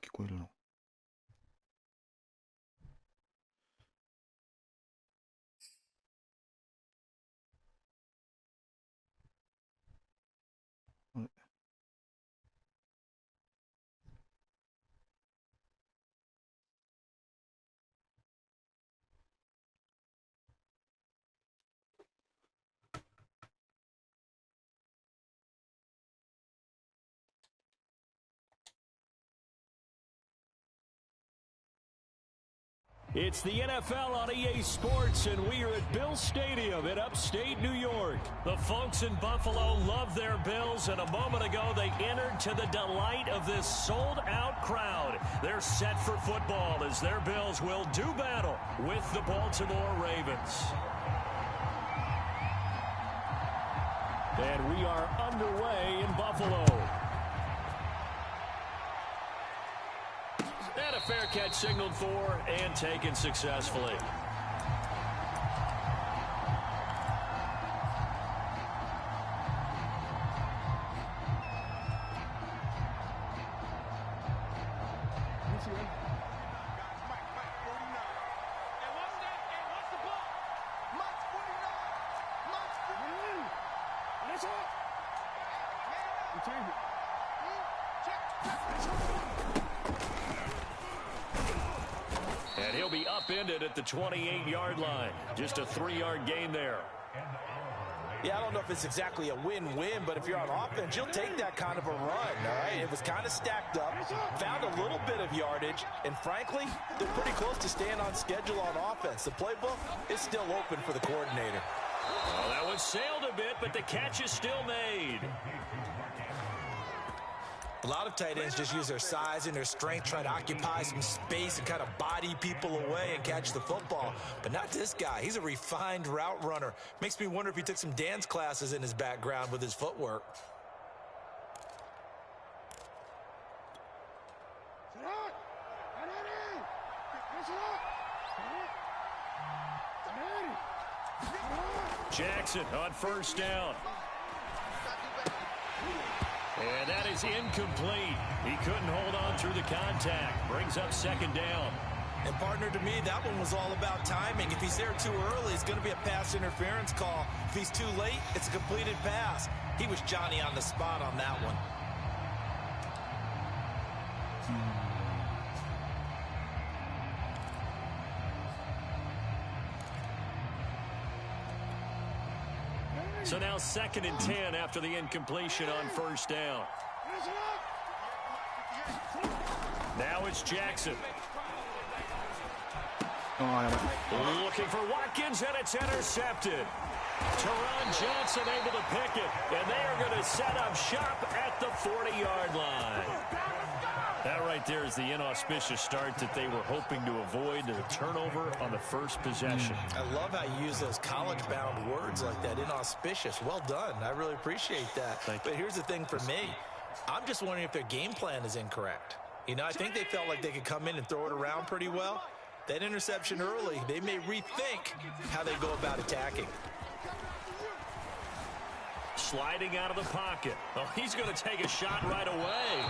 聞こえるの。あれ。It's the NFL on EA Sports, and we are at Bill Stadium in upstate New York. The folks in Buffalo love their Bills, and a moment ago they entered to the delight of this sold-out crowd. They're set for football as their Bills will do battle with the Baltimore Ravens. And we are underway in Buffalo. And a fair catch signaled for and taken successfully. And he'll be upended at the 28-yard line. Just a 3-yard gain there. Yeah, I don't know if it's exactly a win-win, but if you're on offense, you'll take that kind of a run, all right? It was kind of stacked up, found a little bit of yardage, and frankly, they're pretty close to staying on schedule on offense. The playbook is still open for the coordinator. Well, that one sailed a bit, but the catch is still made. A lot of tight ends just use their size and their strength, try to occupy some space and kind of body people away and catch the football. But not this guy. He's a refined route runner. Makes me wonder if he took some dance classes in his background with his footwork. Jackson on first down. And that is incomplete. He couldn't hold on through the contact. Brings up second down. And partner, to me, that one was all about timing. If he's there too early, it's going to be a pass interference call. If he's too late, it's a completed pass. He was Johnny on the spot on that one. So now 2nd and 10 after the incompletion on first down. Now it's Jackson. Looking for Watkins, and it's intercepted. Teron Johnson able to pick it, and they are going to set up shop at the 40-yard line. That right there is the inauspicious start that they were hoping to avoid, the turnover on the first possession. I love how you use those college-bound words like that, inauspicious. Well done. I really appreciate that. But here's the thing for me. I'm just wondering if their game plan is incorrect. You know, I think they felt like they could come in and throw it around pretty well. That interception early, they may rethink how they go about attacking. Sliding out of the pocket. Oh, he's going to take a shot right away.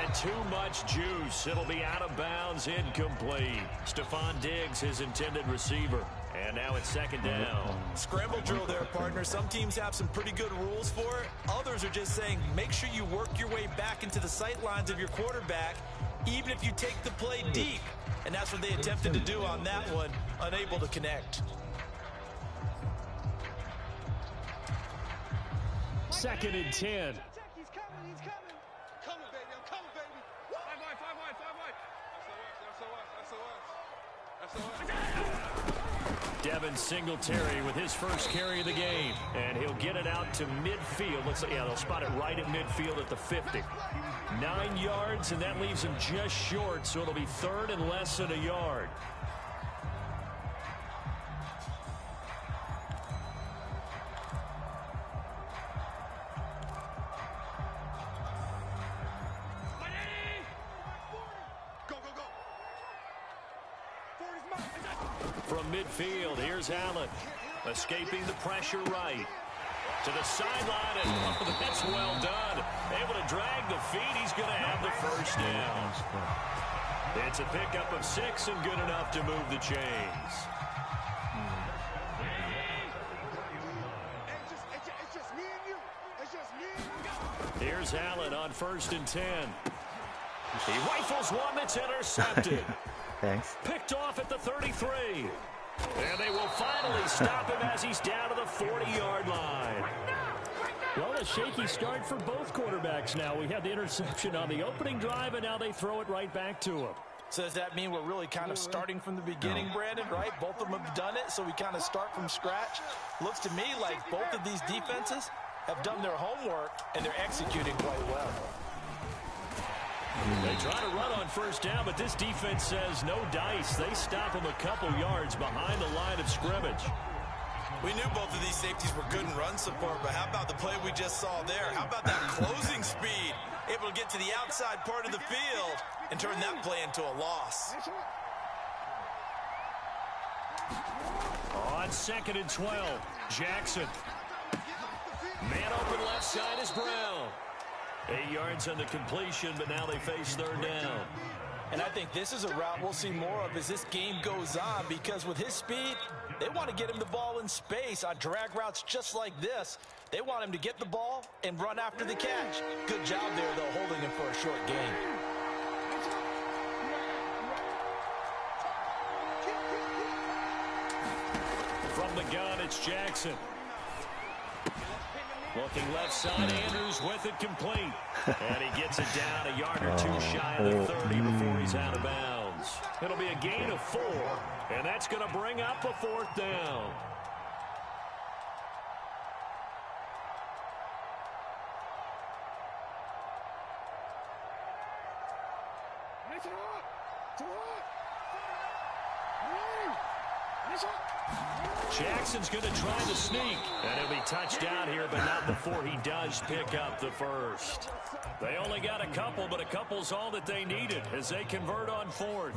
And too much juice. It'll be out of bounds, incomplete. Stephon Diggs, his intended receiver. And now it's 2nd down. Scramble drill there, partner. Some teams have some pretty good rules for it. Others are just saying, make sure you work your way back into the sight lines of your quarterback, even if you take the play deep. And that's what they attempted to do on that one, unable to connect. 2nd and 10. He's coming. Coming, baby. I'm coming, baby. 5 wide. Devin Singletary with his first carry of the game. And he'll get it out to midfield. Looks like, yeah, they'll spot it right at midfield at the 50. 9 yards, and that leaves him just short, so it'll be 3rd and less than a yard. From midfield, here's Allen. Escaping the pressure right. To the sideline, and oh, that's well done. Able to drag the feet. He's going to have the first down. It's a pickup of 6 and good enough to move the chains. It's just me and you. It's just me and you. Here's Allen on 1st and 10. He rifles one that's intercepted. Thanks. Picked off at the 33. And they will finally stop him as he's down to the 40-yard line. Well, a shaky start for both quarterbacks now. We had the interception on the opening drive, and now they throw it right back to him. So does that mean we're really kind of starting from the beginning, Brandon, right? Both of them have done it, so we kind of start from scratch. Looks to me like both of these defenses have done their homework, and they're executing quite well. They try to run on 1st down, but this defense says no dice. They stop him a couple yards behind the line of scrimmage. We knew both of these safeties were good in run support, but how about the play we just saw there? How about that closing speed? Able to get to the outside part of the field and turn that play into a loss. On 2nd and 12, Jackson. Man open left side is Brown. 8 yards on the completion, but now they face 3rd down. And I think this is a route we'll see more of as this game goes on, because with his speed, they want to get him the ball in space on drag routes just like this. They want him to get the ball and run after the catch. Good job there, though, holding him for a short gain. From the gun, it's Jackson. Looking left side, Andrews with it complete. And he gets it down a yard or two shy of the 30 before he's out of bounds. It'll be a gain of 4, and that's going to bring up a 4th down. Jackson's going to try the sneak, and he'll be touched down here, but not before he does pick up the first. They only got a couple, but a couple's all that they needed as they convert on 4th.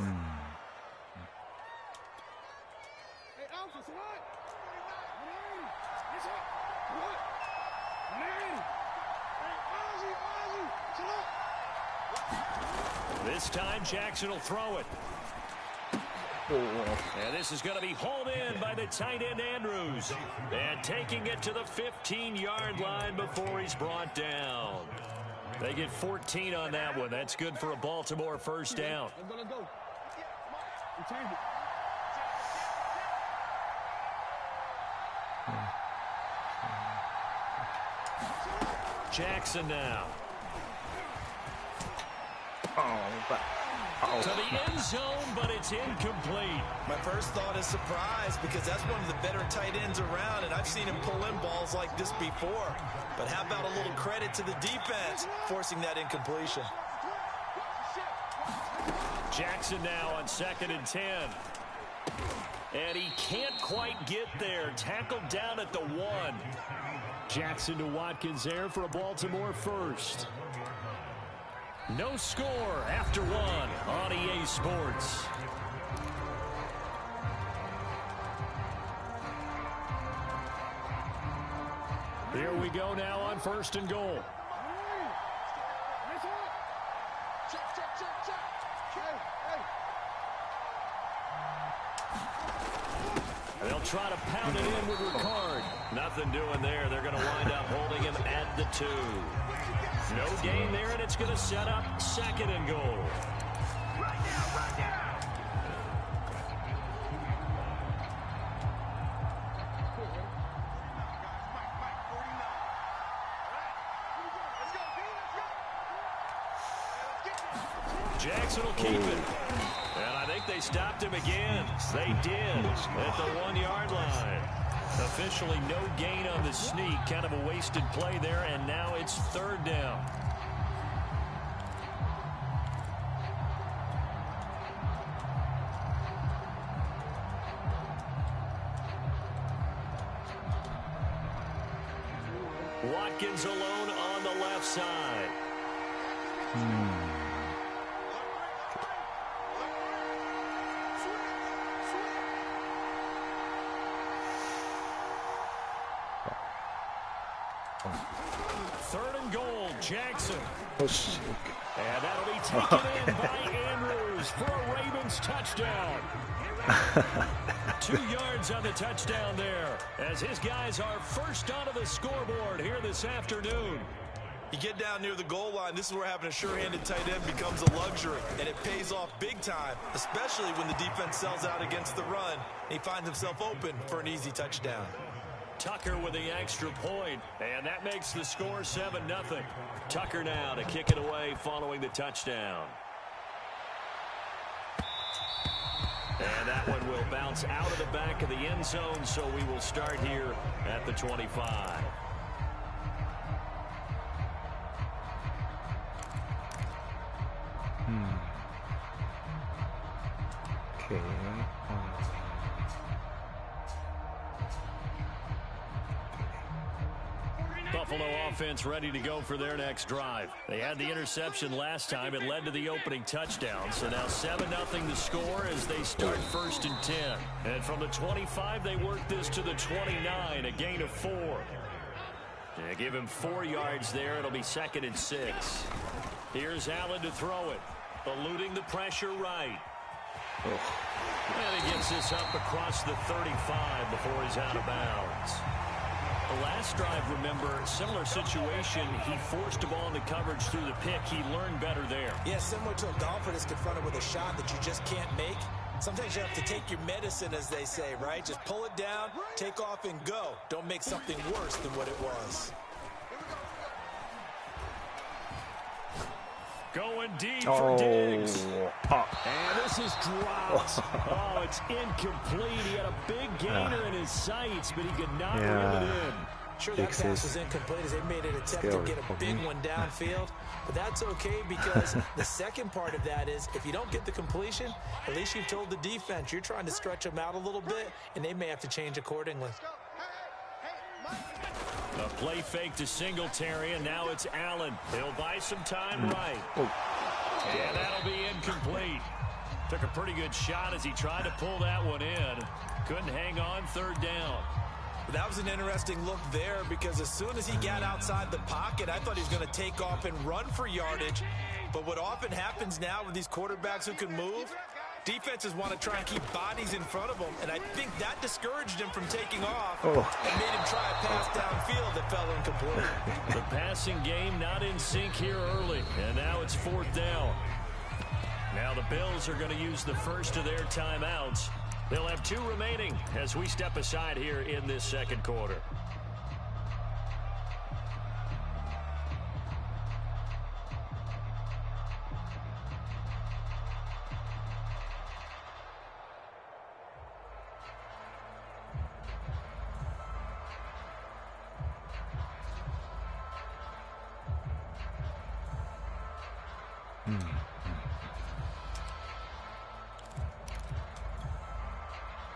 This time, Jackson will throw it. And this is going to be hauled in by the tight end, Andrews. And taking it to the 15-yard line before he's brought down. They get 14 on that one. That's good for a Baltimore 1st down. Jackson now. To the end zone, but it's incomplete. My first thought is surprise, because that's one of the better tight ends around, and I've seen him pull in balls like this before. But how about a little credit to the defense forcing that incompletion? Jackson now on 2nd and 10. And he can't quite get there. Tackled down at the 1. Jackson to Watkins there for a Baltimore 1st. No score after 1 on EA Sports. Here we go now on 1st and goal. They'll try to pound it in with Ricard. Nothing doing there. They're going to wind up holding him at the 2. No gain there, and it's going to set up 2nd and goal. Jackson will keep it. And I think they stopped him again. They did at the 1-yard line. Officially no gain on the sneak. Kind of a wasted play there, and now it's 3rd down. Watkins alone on the left side. Jackson. Oh, shit. And that'll be taken in by Andrews for a Ravens touchdown. 2 yards on the touchdown there, as his guys are first onto the scoreboard here this afternoon. You get down near the goal line, this is where having a sure-handed tight end becomes a luxury, and it pays off big time, especially when the defense sells out against the run, and he finds himself open for an easy touchdown. Tucker with the extra point, and that makes the score 7-0. Tucker now to kick it away following the touchdown. And that one will bounce out of the back of the end zone, so we will start here at the 25. Okay. Buffalo offense ready to go for their next drive. They had the interception last time. It led to the opening touchdown. So now 7-0 the score as they start 1st and 10. And from the 25, they work this to the 29, a gain of 4. They give him 4 yards there. It'll be 2nd and 6. Here's Allen to throw it. Eluding the pressure right. And he gets this up across the 35 before he's out of bounds. The last drive, remember, similar situation. He forced a ball into coverage through the pick. He learned better there. Yeah, similar to a golfer that's confronted with a shot that you just can't make. Sometimes you have to take your medicine, as they say, right? Just pull it down, take off, and go. Don't make something worse than what it was. Going deep for Diggs. And this is dropped. Oh, it's incomplete. He had a big gainer in his sights, but he could not reel it in. Sure, that pass was incomplete as they made an attempt to get a big one downfield. But that's okay, because the second part of that is if you don't get the completion, at least you've told the defense you're trying to stretch them out a little bit, and they may have to change accordingly. A play fake to Singletary, and now it's Allen. He'll buy some time right. And that'll be incomplete. Took a pretty good shot as he tried to pull that one in. Couldn't hang on, 3rd down. That was an interesting look there, because as soon as he got outside the pocket, I thought he was going to take off and run for yardage. But what often happens now with these quarterbacks who can move, defenses want to try and keep bodies in front of him, and I think that discouraged him from taking off and made him try a pass downfield that fell incomplete. The passing game not in sync here early, and now it's 4th down. Now the Bills are going to use the first of their timeouts. They'll have 2 remaining as we step aside here in this 2nd quarter.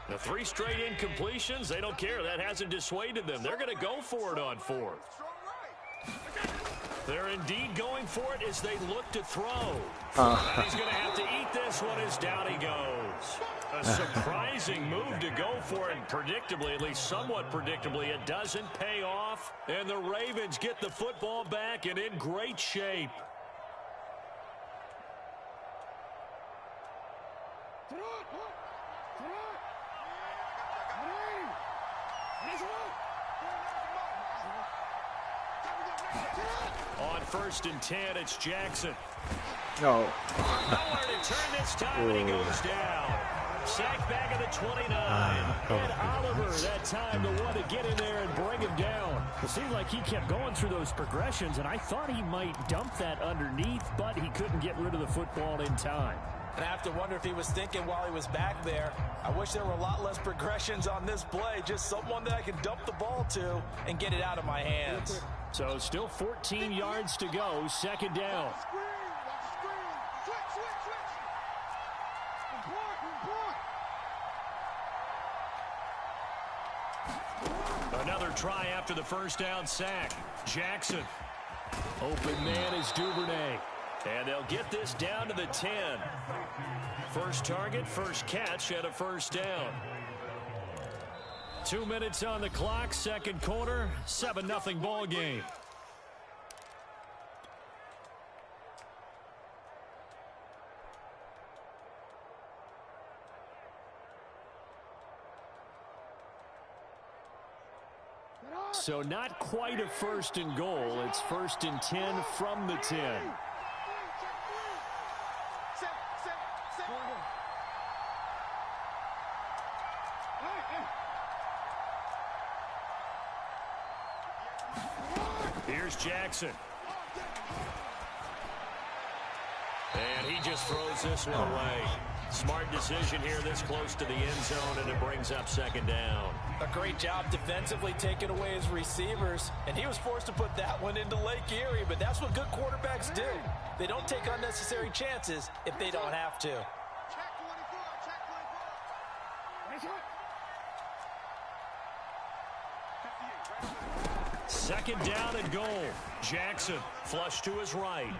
The 3 straight incompletions, they don't care. That hasn't dissuaded them. They're going to go for it on 4th. They're indeed going for it as they look to throw. He's going to have to eat this one as down he goes. A surprising move to go for it. Predictably, at least somewhat predictably, it doesn't pay off. And the Ravens get the football back and in great shape. On 1st and 10, it's Jackson. Nowhere to turn this time, and he goes down. Sacked back at the 29. And Oliver, that time, the one to get in there and bring him down. It seemed like he kept going through those progressions, and I thought he might dump that underneath, but he couldn't get rid of the football in time. And I have to wonder if he was thinking while he was back there, I wish there were a lot less progressions on this play, just someone that I can dump the ball to and get it out of my hands. So still 14 yards to go, 2nd down. Another try after the 1st down sack. Jackson. Open man is Duvernay. And they'll get this down to the 10. First target, first catch, and a 1st down. 2 minutes on the clock, 2nd quarter, 7-0 ball game. So not quite a 1st and goal. It's 1st and 10 from the 10. Here's Jackson. And he just throws this one away. Smart decision here this close to the end zone, and it brings up 2nd down. A great job defensively taking away his receivers, and he was forced to put that one into Lake Erie, but that's what good quarterbacks do. They don't take unnecessary chances if they don't have to. Check 24, check 24. 2nd down and goal. Jackson flush to his right.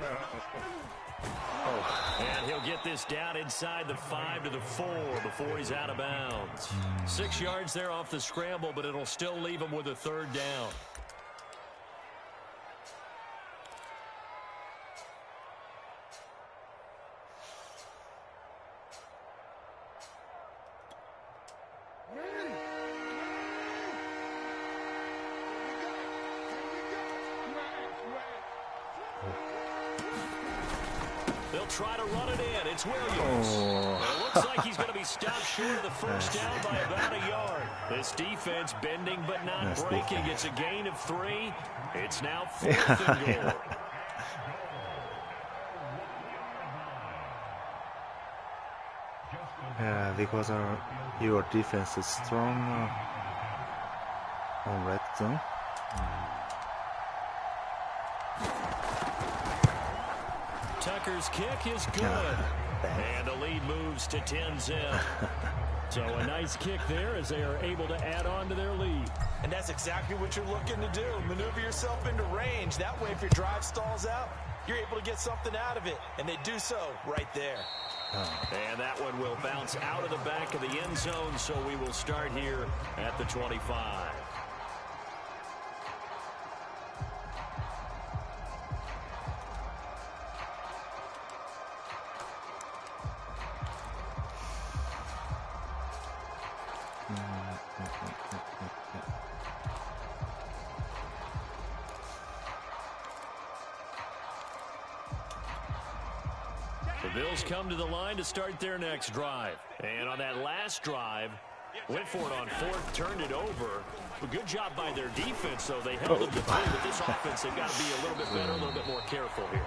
And he'll get this down inside the 5 to the 4 before he's out of bounds. 6 yards there off the scramble, but it'll still leave him with a 3rd down. They'll try to run it in. It's Williams. It looks like he's going to be stopped short of the 1st down by about a yard. This defense bending but not breaking. It's a gain of 3. It's now 4th and goal. Because your defense is strong on red zone. Tucker's kick is good. And the lead moves to 10-0. So a nice kick there as they are able to add on to their lead. And that's exactly what you're looking to do. Maneuver yourself into range. That way, if your drive stalls out, you're able to get something out of it. And they do so right there. And that one will bounce out of the back of the end zone, so we will start here at the 25. The Bills come to the line to start their next drive. And on that last drive, went for it on 4th, turned it over. A good job by their defense, though. They held them to 3, but this offense, they've got to be a little bit better, a little bit more careful here.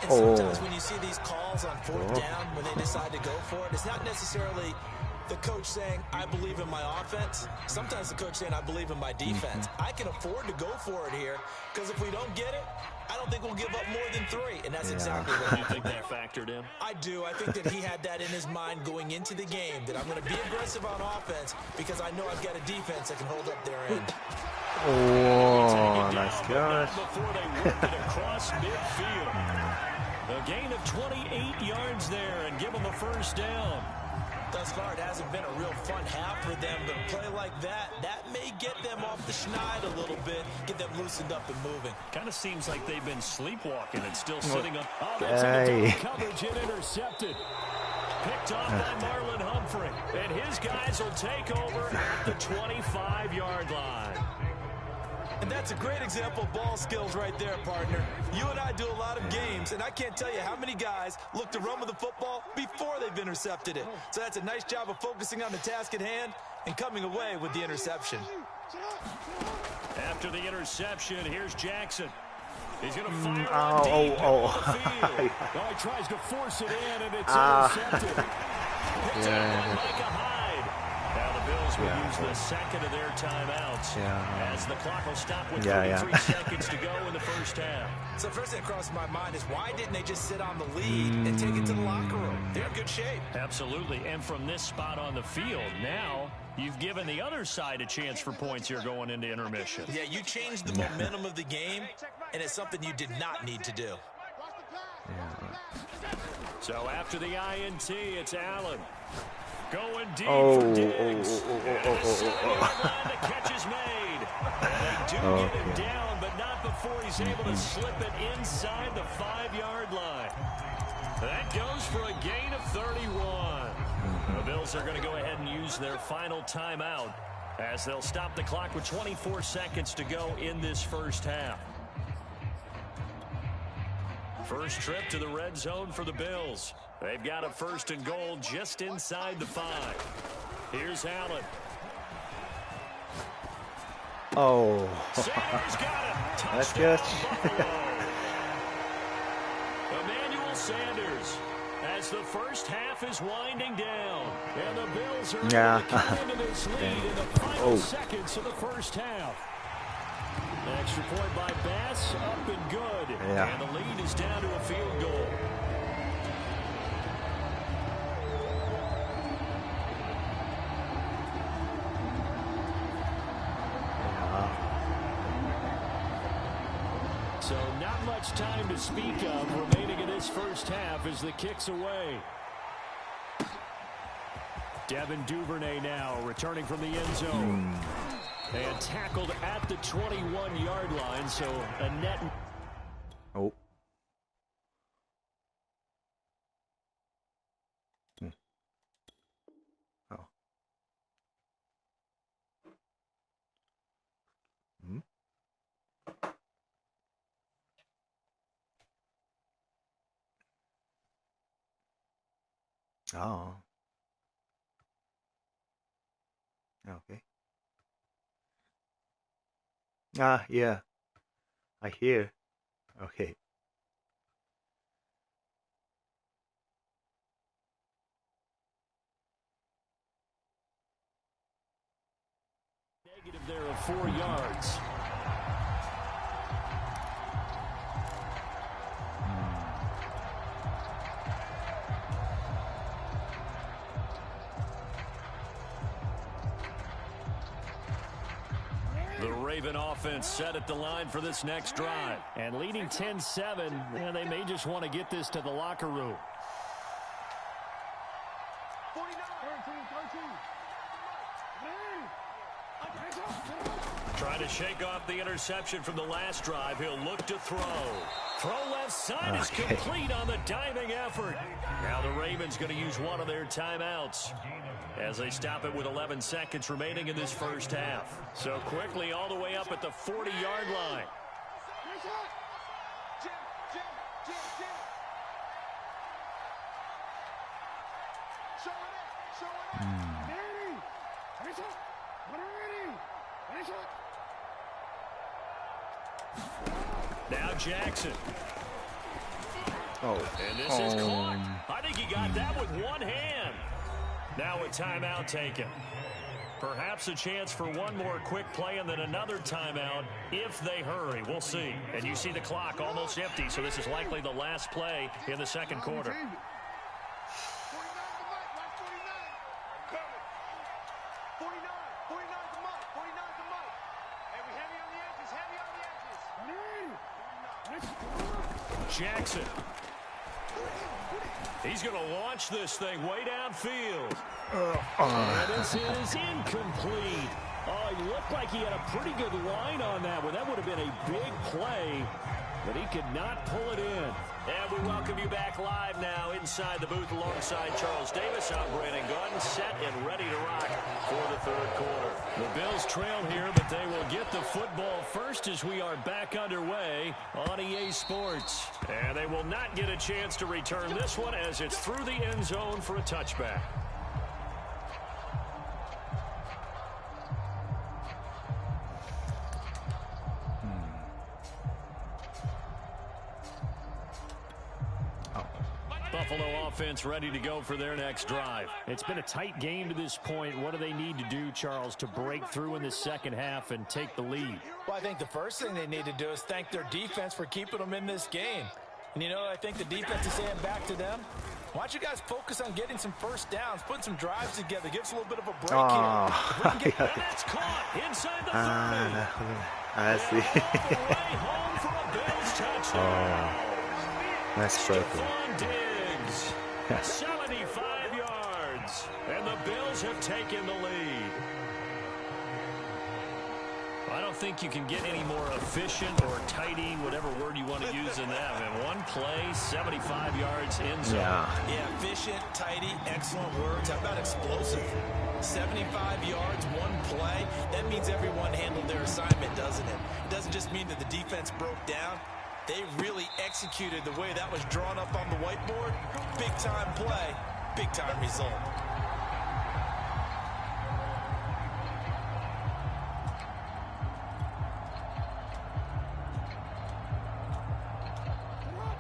And sometimes when you see these calls on 4th down, when they decide to go for it, it's not necessarily the coach saying, I believe in my offense. Sometimes the coach saying, I believe in my defense. I can afford to go for it here, because if we don't get it, I don't think we'll give up more than 3. And that's exactly what You think that factored in? I do. I think that he had that in his mind going into the game, that I'm going to be aggressive on offense because I know I've got a defense that can hold up their end. Oh, nice catch. Before they work it across midfield. A gain of 28 yards there and give them a 1st down. Thus far, it hasn't been a real fun half for them, but a play like that may get them off the schneid a little bit, get them loosened up and moving. Kind of seems like they've been sleepwalking and still sitting up. Oh, that's into coverage and intercepted. Picked off by Marlon Humphrey. And his guys will take over at the 25-yard line. And that's a great example of ball skills right there, partner. You and I do a lot of games, and I can't tell you how many guys look to run with the football before they've intercepted it. So that's a nice job of focusing on the task at hand and coming away with the interception. After the interception, here's Jackson. He's going to fire on deep the field. Oh, he tries to force it in, and it's intercepted. Picked up by Micah Hyde. Now the Bills will use the 2nd of their timeouts as the clock will stop with 33 seconds to go in the 1st half. So first thing that crossed my mind is why didn't they just sit on the lead and take it to the locker room? They're in good shape. Absolutely, and from this spot on the field, now you've given the other side a chance for points here going into intermission. Yeah, you changed the momentum of the game, and it's something you did not need to do. So after the INT, it's Allen. Going deep for Diggs. The catch is made. And they do get him down, but not before he's able to slip it inside the 5-yard line. That goes for a gain of 31. The Bills are going to go ahead and use their final timeout as they'll stop the clock with 24 seconds to go in this first half. First trip to the red zone for the Bills. They've got a 1st and goal just inside the 5. Here's Allen. Oh, Sanders got it. that's good. Emmanuel Sanders, as the first half is winding down, and the Bills are Yeah. able to come into this lead in the final seconds of the first half. Extra point by Bass, up and good. Yeah. And the lead is down to a field goal. So not much time to speak of remaining in this first half as the kick's away. Devin Duvernay now returning from the end zone. And tackled at the 21-yard line, so a net. Oh. Oh. Hmm? Oh. Okay. Yeah. I hear. Okay. Negative there of 4 yards. The Raven offense set at the line for this next drive. And leading 10-7, and they may just want to get this to the locker room. 49. Trying to shake off the interception from the last drive. He'll look to throw. Throw left side is complete on the diving effort. Now the Ravens going to use one of their timeouts as they stop it with 11 seconds remaining in this first half. So quickly all the way up at the 40-yard line. Now Jackson. Oh. And this is caught. I think he got that with one hand. Now a timeout taken. Perhaps a chance for one more quick play and then another timeout if they hurry. We'll see. And you see the clock almost empty, so this is likely the last play in the second quarter. 49 the mark. Hey, we heavy on the edges, Jackson. He's going to launch this thing way downfield. And this is incomplete. Oh, he looked like he had a pretty good line on that one. That would have been a big play, but he could not pull it in. And we welcome you back live now inside the booth alongside Charles Davis. I'm Brandon Gunn, set and ready to rock for the third quarter. The Bills trail here, but they will get the football first as we are back underway on EA Sports. And they will not get a chance to return this one as it's through the end zone for a touchback. Buffalo offense ready to go for their next drive. It's been a tight game to this point. What do they need to do, Charles, to break through in the second half and take the lead? Well, I think the first thing they need to do is thank their defense for keeping them in this game. And, you know, I think the defense is saying back to them, why don't you guys focus on getting some first downs, putting some drives together, give us a little bit of a break here. And that's caught inside the 30. I see. All the way home for a Bills touchdown. Nice circle. 75 yards, and the Bills have taken the lead. I don't think you can get any more efficient or tidy, whatever word you want to use in that. I mean, one play, 75 yards in zone. Yeah, efficient, tidy, excellent words. How about explosive? 75 yards, one play. That means everyone handled their assignment, doesn't it? It doesn't just mean that the defense broke down. They really executed the way that was drawn up on the whiteboard. Big-time play, big-time result.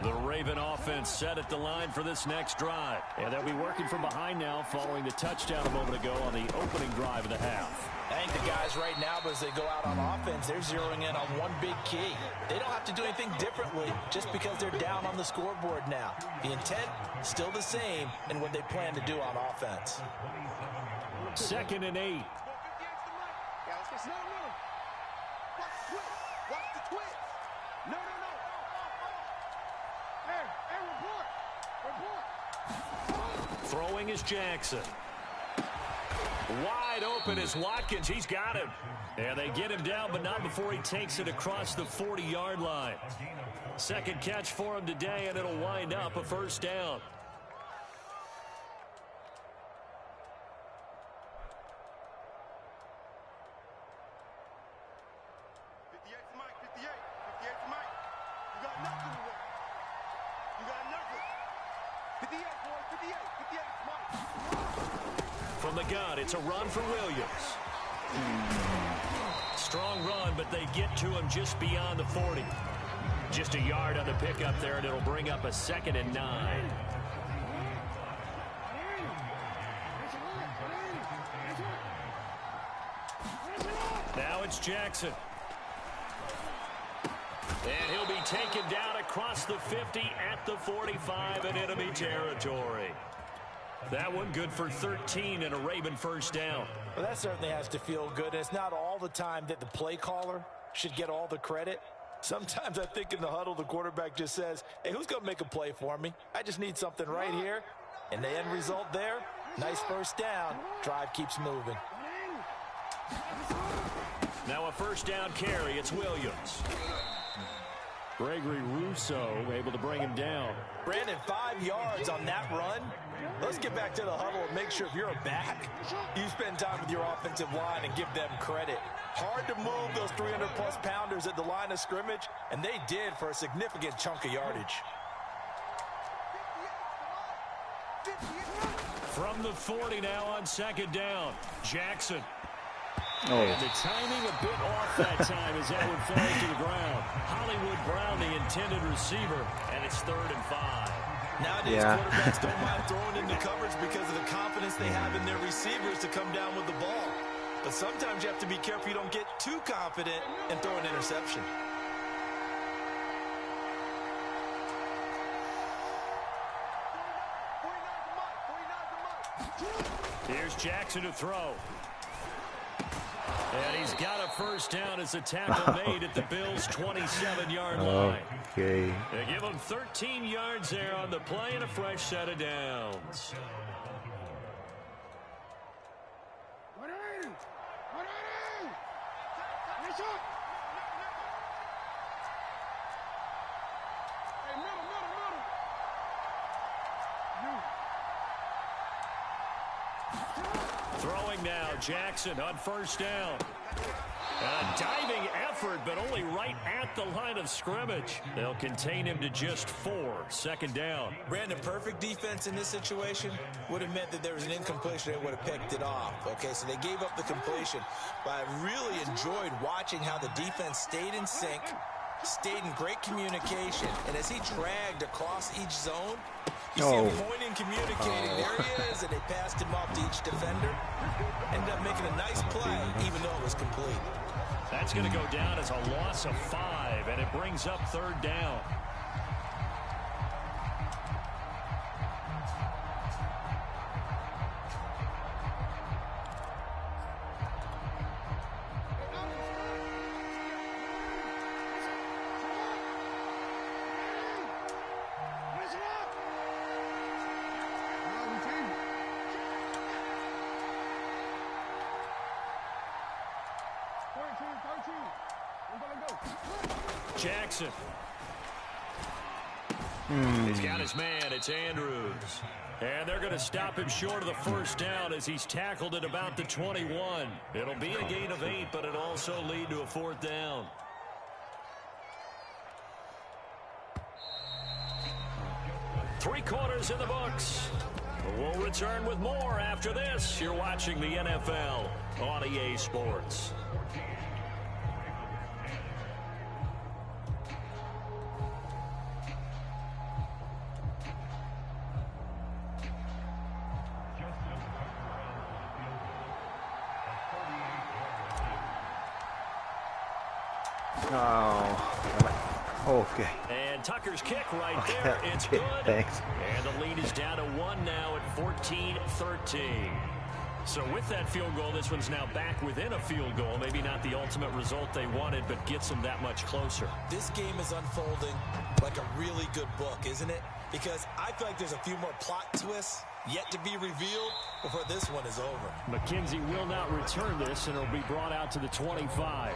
The Raven offense set at the line for this next drive. And they'll be working from behind now following the touchdown a moment ago on the opening drive of the half. I think the guys right now, as they go out on offense, they're zeroing in on one big key. They don't have to do anything differently just because they're down on the scoreboard now. The intent, still the same in what they plan to do on offense. 2nd and 8. Watch the twist. No. Hey, report. Throwing is Jackson. Wide open is Watkins. He's got him. And they get him down, but not before he takes it across the 40-yard line. Second catch for him today, and it'll wind up a first down. From the gun, it's a run for Williams. Strong run, but they get to him just beyond the 40. Just a yard on the pickup there, and it'll bring up a 2nd and 9. Now it's Jackson. And he'll be taken down across the 50 at the 45 in enemy territory. That one good for 13 and a Raven first down. Well, that certainly has to feel good. And it's not all the time that the play caller should get all the credit. Sometimes I think in the huddle, the quarterback just says, hey, who's going to make a play for me? I just need something right here. And the end result there, nice first down. Drive keeps moving. Now a first down carry. It's Williams. Gregory Rousseau able to bring him down. Brandon, 5 yards on that run. Let's get back to the huddle and make sure if you're a back, you spend time with your offensive line and give them credit. Hard to move those 300-plus pounders at the line of scrimmage, and they did for a significant chunk of yardage. From the 40 now on 2nd down, Jackson. Oh. And the timing a bit off that time as that would fall to the ground. Hollywood Brown, the intended receiver, and it's 3rd and 5. Nowadays, quarterbacks don't mind throwing into coverage because of the confidence they have in their receivers to come down with the ball. But sometimes you have to be careful you don't get too confident and throw an interception. Here's Jackson to throw. And he's got a first down as the tackle made at the Bills' 27-yard line. Okay. They give him 13 yards there on the play and a fresh set of downs. Throwing now, Jackson on first down. A diving effort, but only right at the line of scrimmage. They'll contain him to just 4. 2nd down. Brandon, perfect defense in this situation would have meant that there was an incompletion. They would have picked it off. Okay, so they gave up the completion. But I really enjoyed watching how the defense stayed in sync, stayed in great communication. And as he dragged across each zone, you see him pointing, communicating. There he is, and they passed him off to each defender. Ended up making a nice play, even though it was complete. That's going to go down as a loss of 5, and it brings up 3rd down. Jackson. He's got his man. It's Andrews. And they're going to stop him short of the first down as he's tackled at about the 21. It'll be a gain of 8, but it'll also lead to a 4th down. Three quarters in the books. We'll return with more after this. You're watching the NFL on EA Sports. Oh, okay. And Tucker's kick right there. It's good. Thanks. And the lead is down to 1 now at 14-13. So with that field goal, this one's now back within a field goal. Maybe not the ultimate result they wanted, but gets them that much closer. This game is unfolding like a really good book, isn't it? Because I feel like there's a few more plot twists yet to be revealed before this one is over. McKenzie will not return this, and it'll be brought out to the 25.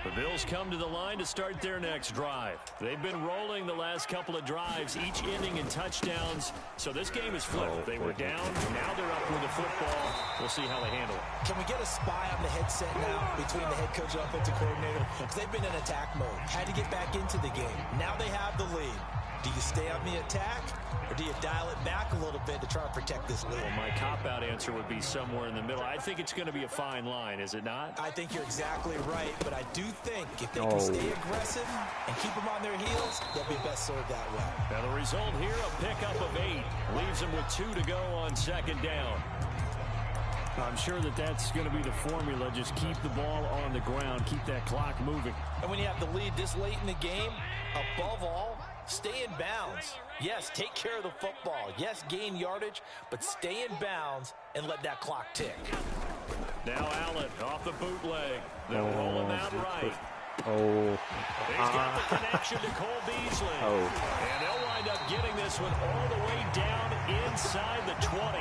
The Bills come to the line to start their next drive. They've been rolling the last couple of drives, each ending in touchdowns. So this game is flipped. They were down. Now they're up with the football. We'll see how they handle it. Can we get a spy on the headset now between the head coach and offensive coordinator? Because they've been in attack mode. Had to get back into the game. Now they have the lead. Do you stay on the attack, or do you dial it back a little bit to try and protect this lead? Well, my cop-out answer would be somewhere in the middle. I think it's going to be a fine line, is it not? I think you're exactly right, but I do think if they can stay aggressive and keep them on their heels, they'll be best served that way. Now the result here, a pickup of 8. Leaves them with 2 to go on 2nd down. I'm sure that's going to be the formula. Just keep the ball on the ground. Keep that clock moving. And when you have the lead this late in the game, above all, stay in bounds. Yes, take care of the football. Yes, gain yardage, but stay in bounds and let that clock tick. Now Allen off the bootleg. They'll roll him out right. He's got the connection to Cole Beasley. And they'll wind up getting this one all the way down inside the 20.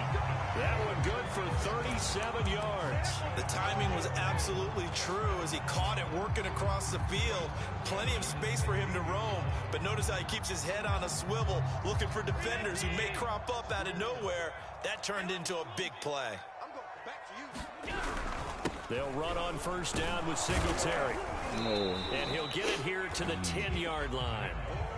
That one good for 37 yards. The timing was absolutely true as he caught it working across the field. Plenty of space for him to roam. But notice how he keeps his head on a swivel, looking for defenders who may crop up out of nowhere. That turned into a big play. They'll run on 1st down with Singletary. And he'll get it here to the 10-yard line.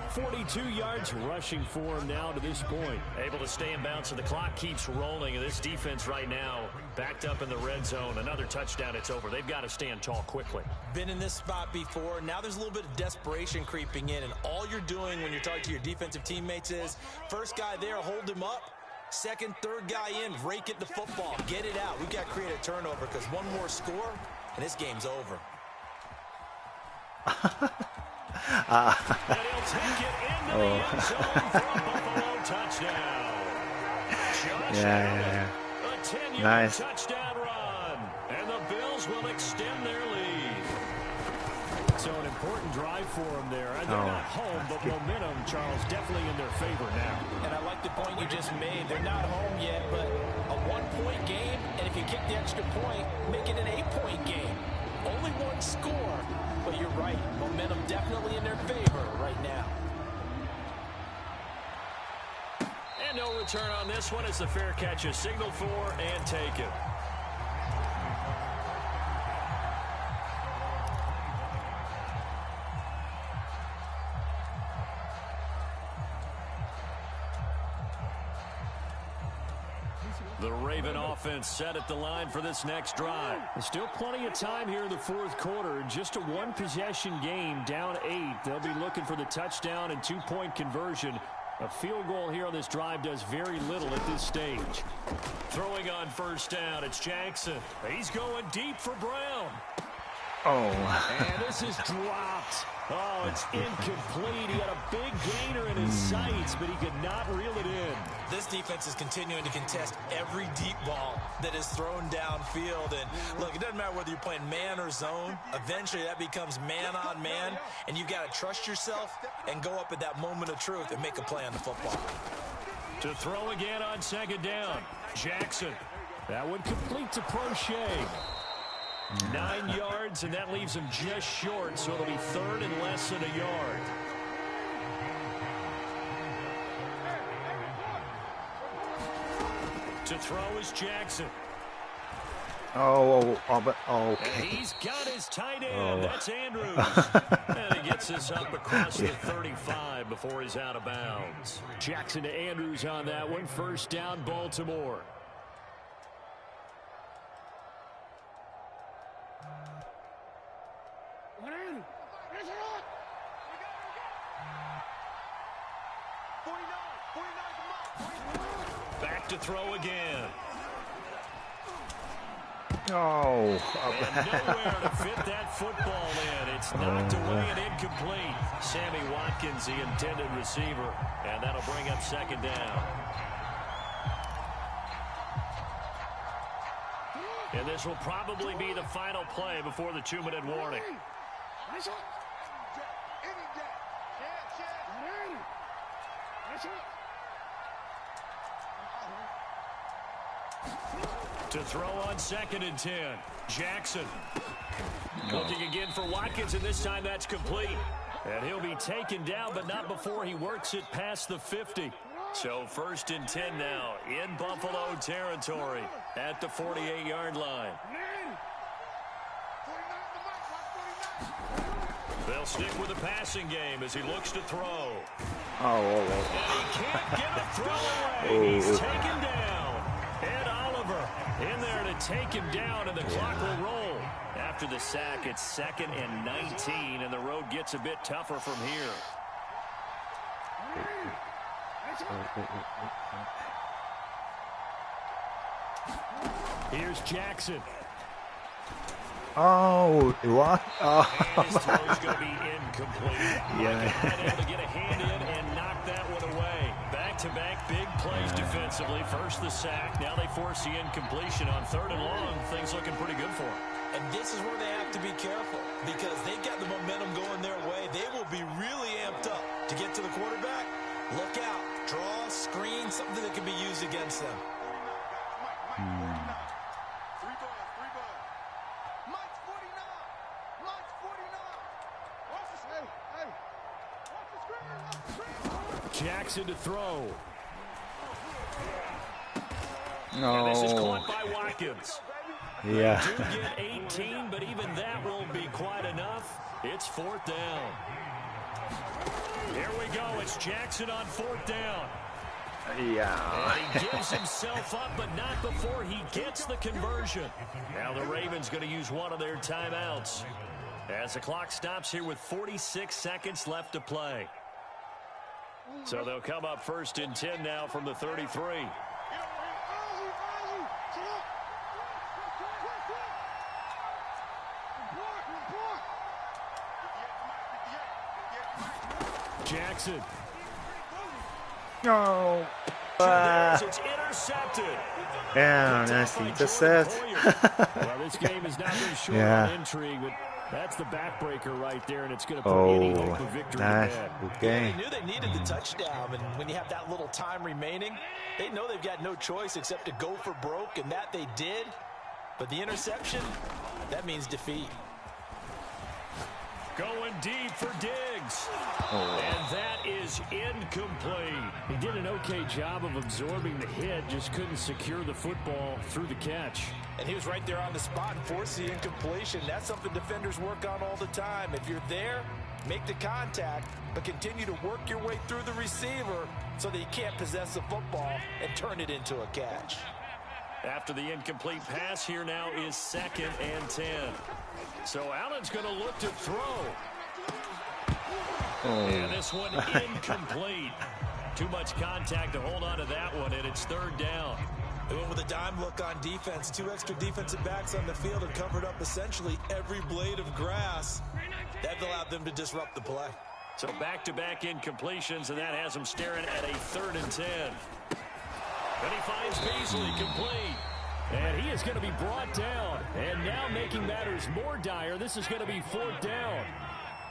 42 yards rushing for him now to this point. Able to stay in bounds, so the clock keeps rolling. And this defense right now backed up in the red zone. Another touchdown, it's over. They've got to stand tall quickly. Been in this spot before. Now there's a little bit of desperation creeping in. And all you're doing when you're talking to your defensive teammates is, first guy there, hold him up. Second, third guy in, rake at the football. Get it out. We've got to create a turnover because one more score, and this game's over. And he'll take it into the end zone for a Buffalo touchdown. Yeah. A 10-yard touchdown run. And the Bills will extend their lead. So an important drive for them there. They're not home, but momentum, Charles, definitely in their favor now. And I like the point you just made. They're not home yet, but a 1-point game, and if you kick the extra point, make it an 8-point game. Only one score, but you're right. Momentum definitely in their favor right now. And no return on this one as the fair catch is signaled for and taken. The Raven offense set at the line for this next drive. There's still plenty of time here in the 4th quarter. Just a one-possession game, down 8. They'll be looking for the touchdown and 2-point conversion. A field goal here on this drive does very little at this stage. Throwing on 1st down, it's Jackson. He's going deep for Brown. Oh. And this is dropped. Oh, it's incomplete. He had a big gainer in his sights, but he could not reel it in. This defense is continuing to contest every deep ball that is thrown downfield. And look, it doesn't matter whether you're playing man or zone. Eventually, that becomes man on man, and you've got to trust yourself and go up at that moment of truth and make a play on the football. To throw again on second down. Jackson. That one complete to Prochet. 9 yards, and that leaves him just short, so it'll be third and less than a yard. To throw is Jackson. Oh, but And he's got his tight end. That's Andrews. And he gets this up across the 35 before he's out of bounds. Jackson to Andrews on that one. First down, Baltimore. Back to throw again. oh, And nowhere to fit that football in. It's knocked away and incomplete. Sammy Watkins, the intended receiver. And that'll bring up second down. And this will probably be the final play before the 2-minute warning. To throw on second and 10. Jackson. Looking again for Watkins, and this time that's complete. And he'll be taken down, but not before he works it past the 50. So first and 10 now in Buffalo territory at the 48-yard line. They'll stick with the passing game as he looks to throw. And he can't get the throw away. He's taken down. Ed Oliver in there to take him down, and the clock will roll. After the sack, it's 2nd and 19, and the road gets a bit tougher from here. Here's Jackson. Oh, what? Oh. And his throw's going to be incomplete. Yeah. Able to get a hand in and knock that one away. Back-to-back big plays defensively. First the sack. Now they force the incompletion on 3rd and long. Things looking pretty good for them. And this is where they have to be careful because they've got the momentum going their way. They will be really amped up to get to the quarterback. Look out. Draw, screen, something that can be used against them. Jackson to throw. No. And this is caught by Watkins. Yeah. They do get 18, but even that won't be quite enough. It's 4th down. Here we go. It's Jackson on 4th down. Yeah. And he gives himself up, but not before he gets the conversion. Now the Ravens going to use one of their timeouts as the clock stops here with 46 seconds left to play. So they'll come up 1st and 10 now from the 33. Jackson. No. It's intercepted. Yeah, nice intercept. Well, this game has not been short on intrigue, but that's the backbreaker right there, and it's going to put any hope of victory nice. to bed. Okay. They knew they needed the touchdown, and when you have that little time remaining, they know they've got no choice except to go for broke, and that they did. But the interception, that means defeat. Going deep for Diggs. And that is incomplete. He did an okay job of absorbing the hit, just couldn't secure the football through the catch. And he was right there on the spot and forced the incompletion. That's something defenders work on all the time. If you're there, make the contact, but continue to work your way through the receiver so that you can't possess the football and turn it into a catch. After the incomplete pass, here now is 2nd and 10. So Allen's going to look to throw. And this one incomplete. Too much contact to hold on to that one, and it's 3rd down. They went with a the dime look on defense. 2 extra defensive backs on the field and covered up essentially every blade of grass. That allowed them to disrupt the play. So back-to-back incompletions, and that has him staring at a 3rd and 10. And he finds Beasley complete. And he is going to be brought down. And now making matters more dire, this is going to be 4th down.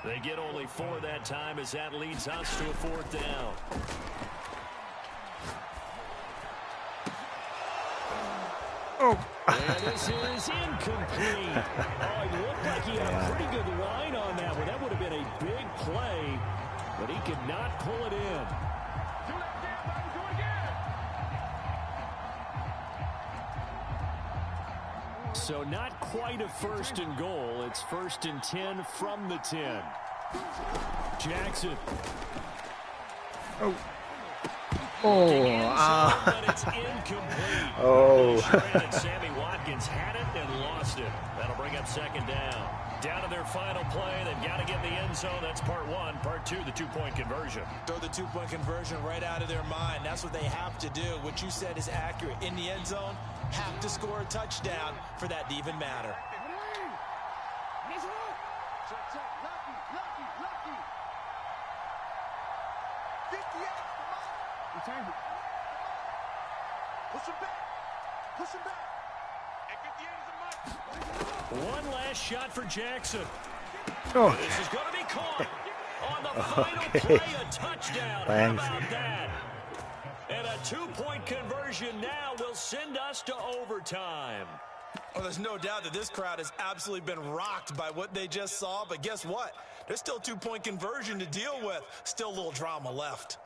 They get only 4 that time as that leads us to a 4th down. And this is incomplete. Oh, it looked like he had a pretty good line on that one. That would have been a big play, but he could not pull it in. So not quite a 1st and goal. It's 1st and 10 from the 10. Jackson. Oh. But it's incomplete. Oh. Sammy Watkins had it and lost it. That'll bring up 2nd down. Down to their final play. They've got to get in the end zone. That's part 1. Part 2, the 2-point conversion. Throw the 2-point conversion right out of their mind. That's what they have to do. What you said is accurate. In the end zone, have to score a touchdown for that to even matter. Push him back. Push him back. One last shot for Jackson. Oh. This is going to be caught on the final play, a touchdown. Thanks. How about that? And a 2-point conversion now will send us to overtime. Well, there's no doubt that this crowd has absolutely been rocked by what they just saw, but guess what? There's still 2-point conversion to deal with. Still a little drama left.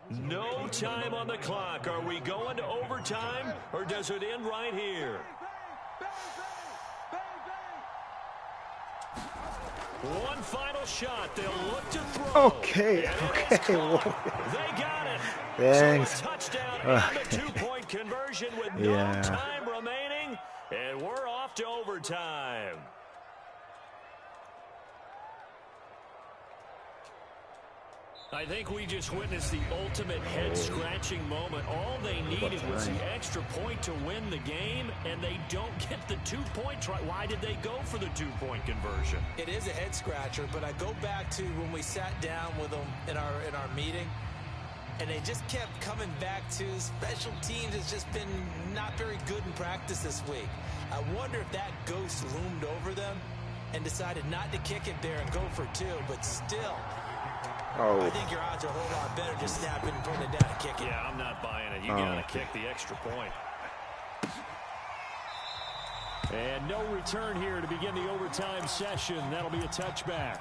No time on the clock. Are we going to overtime, or does it end right here? One final shot. They'll look to throw. Okay. They got it. Thanks. So a touchdown and a 2-point conversion with no time remaining, and we're off to overtime. I think we just witnessed the ultimate head-scratching moment. All they needed was the extra point to win the game, and they don't get the 2-point try. Why did they go for the 2-point conversion? It is a head-scratcher, but I go back to when we sat down with them in our meeting, and they just kept coming back to special teams has just been not very good in practice this week. I wonder if that ghost loomed over them and decided not to kick it there and go for 2, but still, I think your odds are a whole lot better just snapping and putting it down and kicking. Yeah, I'm not buying it. You got to kick the extra point. And no return here to begin the overtime session. That'll be a touchback.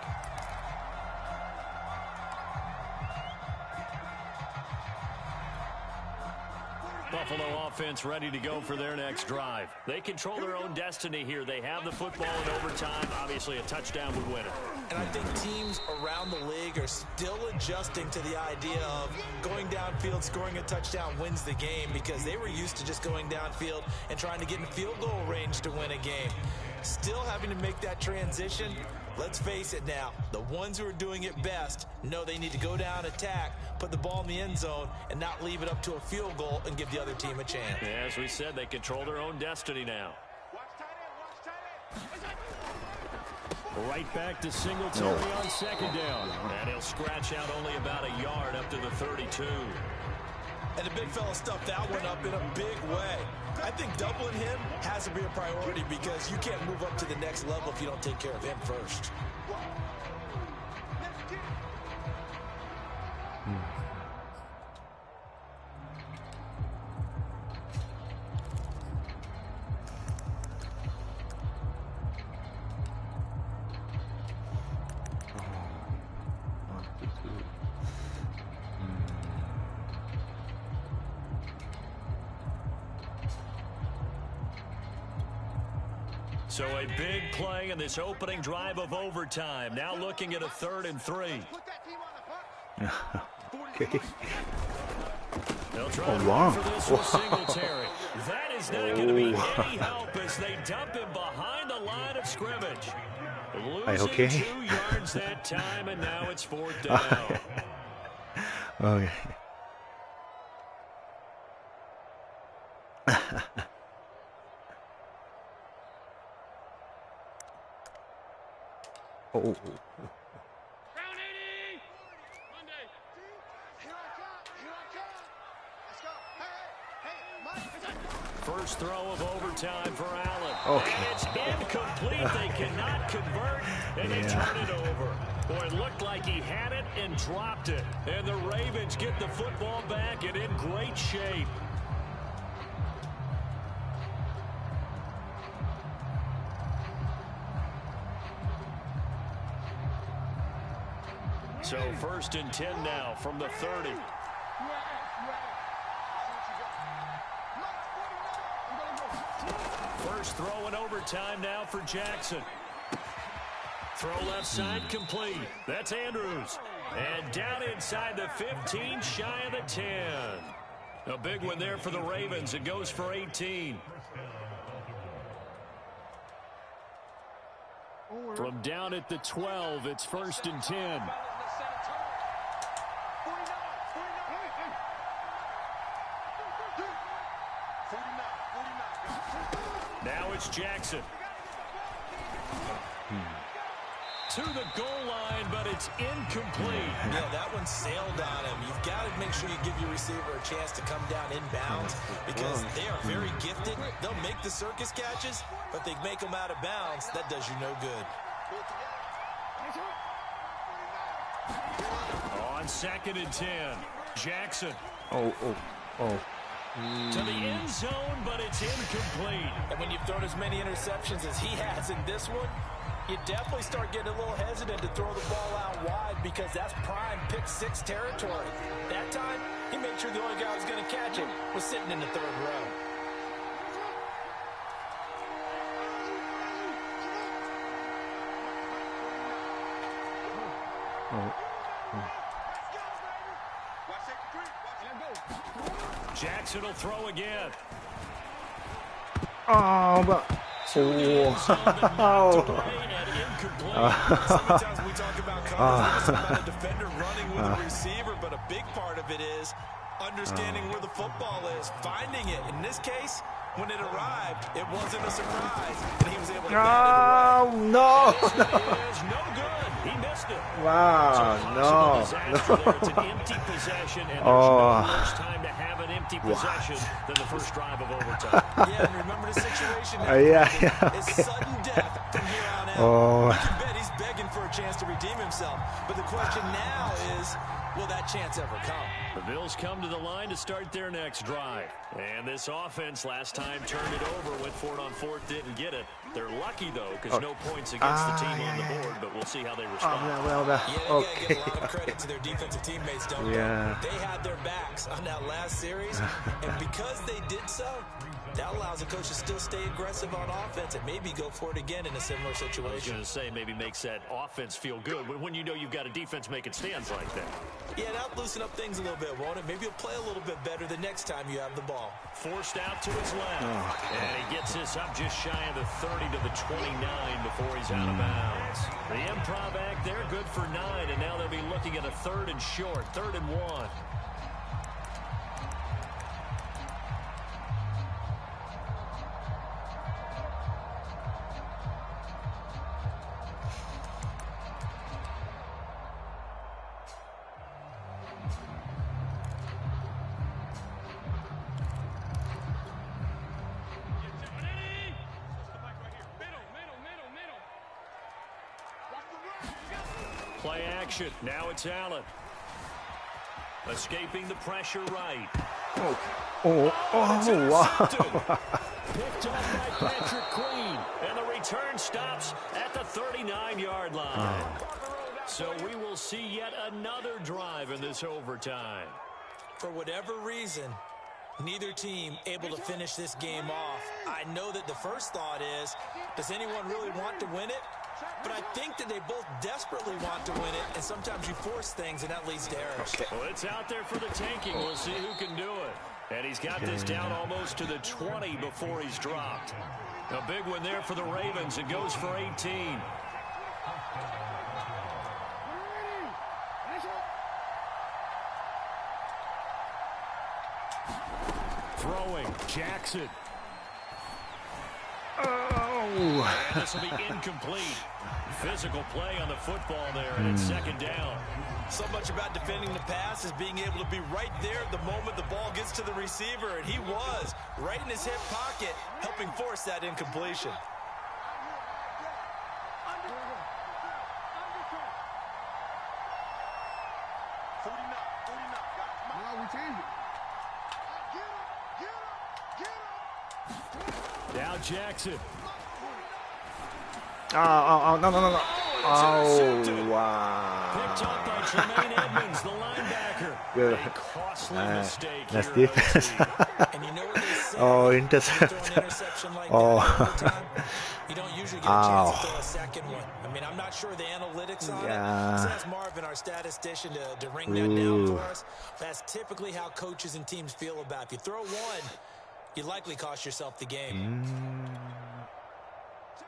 Buffalo offense ready to go for their next drive. They control their own destiny here. They have the football in overtime. Obviously, a touchdown would win it. And I think teams around the league are still adjusting to the idea of going downfield, scoring a touchdown wins the game, because they were used to just going downfield and trying to get in field goal range to win a game. Still having to make that transition. Let's face it now, the ones who are doing it best know they need to go down, attack, put the ball in the end zone, and not leave it up to a field goal and give the other team a chance. Yeah, as we said, they control their own destiny now. Right back to Singletary on 2nd down. And he'll scratch out only about a yard up to the 32. And the big fella stuffed that one up in a big way. I think doubling him has to be a priority, because you can't move up to the next level if you don't take care of him first. So a big play in this opening drive of overtime. Now looking at a 3rd and 3. Okay. They'll try for this with Singletary. That is not going to be any help as they dump him behind the line of scrimmage. Losing 2 yards that time, and now it's 4th down. Okay. Oh. First throw of overtime for Allen. Okay. And it's incomplete. They cannot convert, and they turn it over. Boy, it looked like he had it and dropped it. And the Ravens get the football back and in great shape. So 1st and 10 now from the 30. First throw in overtime now for Jackson. Throw left side complete. That's Andrews. And down inside the 15, shy of the 10. A big one there for the Ravens. It goes for 18. From down at the 12, it's 1st and 10. Now it's Jackson. To the goal line, but it's incomplete. Yeah, that one sailed on him. You've got to make sure you give your receiver a chance to come down inbounds because they are very gifted. They'll make the circus catches, but they make them out of bounds. That does you no good. On 2nd and 10, Jackson. Oh. To the end zone, but it's incomplete. And when you've thrown as many interceptions as he has in this one, you definitely start getting a little hesitant to throw the ball out wide because that's prime pick 6 territory. That time, he made sure the only guy who was going to catch it was sitting in the 3rd row. Jackson will throw again. Oh, but Sometimes we talk about coverage, it's about a defender running with a receiver, but a big part of it is understanding where the football is, finding it. In this case, when it arrived, it wasn't a surprise, and he was able to bat it away. no. It is no good. He missed it. Wow, no. It's an empty possession, and there's no worse time to have an empty possession than the first drive of overtime. Yeah, and remember the situation now. It's okay. sudden death from here on out. Oh. You can bet he's begging for a chance to redeem himself. But the question now is, will that chance ever come? The Bills come to the line to start their next drive. And this offense last time turned it over, went for it on 4th, didn't get it. They're lucky, though, because no points against the team on the board, but we'll see how they respond. Yeah, they got to give a lot of credit to their defensive teammates, don't they? They had their backs on that last series, and because they did so, that allows the coach to still stay aggressive on offense and maybe go for it again in a similar situation. I was going to say maybe makes that offense feel good when you know you've got a defense making stands like that. Yeah, that'll loosen up things a little bit, won't it? Maybe he'll play a little bit better the next time you have the ball. Forced out to his left. And he gets this up just shy of the 30 to the 29 before he's out of bounds. The improv act, they're good for 9, and now they'll be looking at a 3rd and short, 3rd and 1. Play action. Now it's Allen. Escaping the pressure right. Wow. Picked off by Patrick Queen. And the return stops at the 39-yard line. So we will see yet another drive in this overtime. For whatever reason, neither team able to finish this game off. I know that the first thought is, does anyone really want to win it? But I think that they both desperately want to win it, and sometimes you force things, and that leads to errors. Well, it's out there for the taking. We'll see who can do it. And he's got this down almost to the 20 before he's dropped. A big one there for the Ravens. It goes for 18. Throwing, Jackson. Oh. And this will be incomplete. Physical play on the football there, and it's second down. So much about defending the pass is being able to be right there at the moment the ball gets to the receiver, and he was right in his hip pocket, helping force that incompletion. Now Jackson. Oh, no. Oh, Picked up by wow. Tremaine Edmonds, the linebacker. Good. A costly mistake Nice here. defense. And you know what they say? Oh, When you intercept. throw an interception like Oh. that in overtime, you don't usually get a chance to throw a second one. I mean, I'm not sure the analytics on it. So that's Marvin, our statistician, to ring that down for us. That's typically how coaches and teams feel about it. If you throw one, you likely cost yourself the game.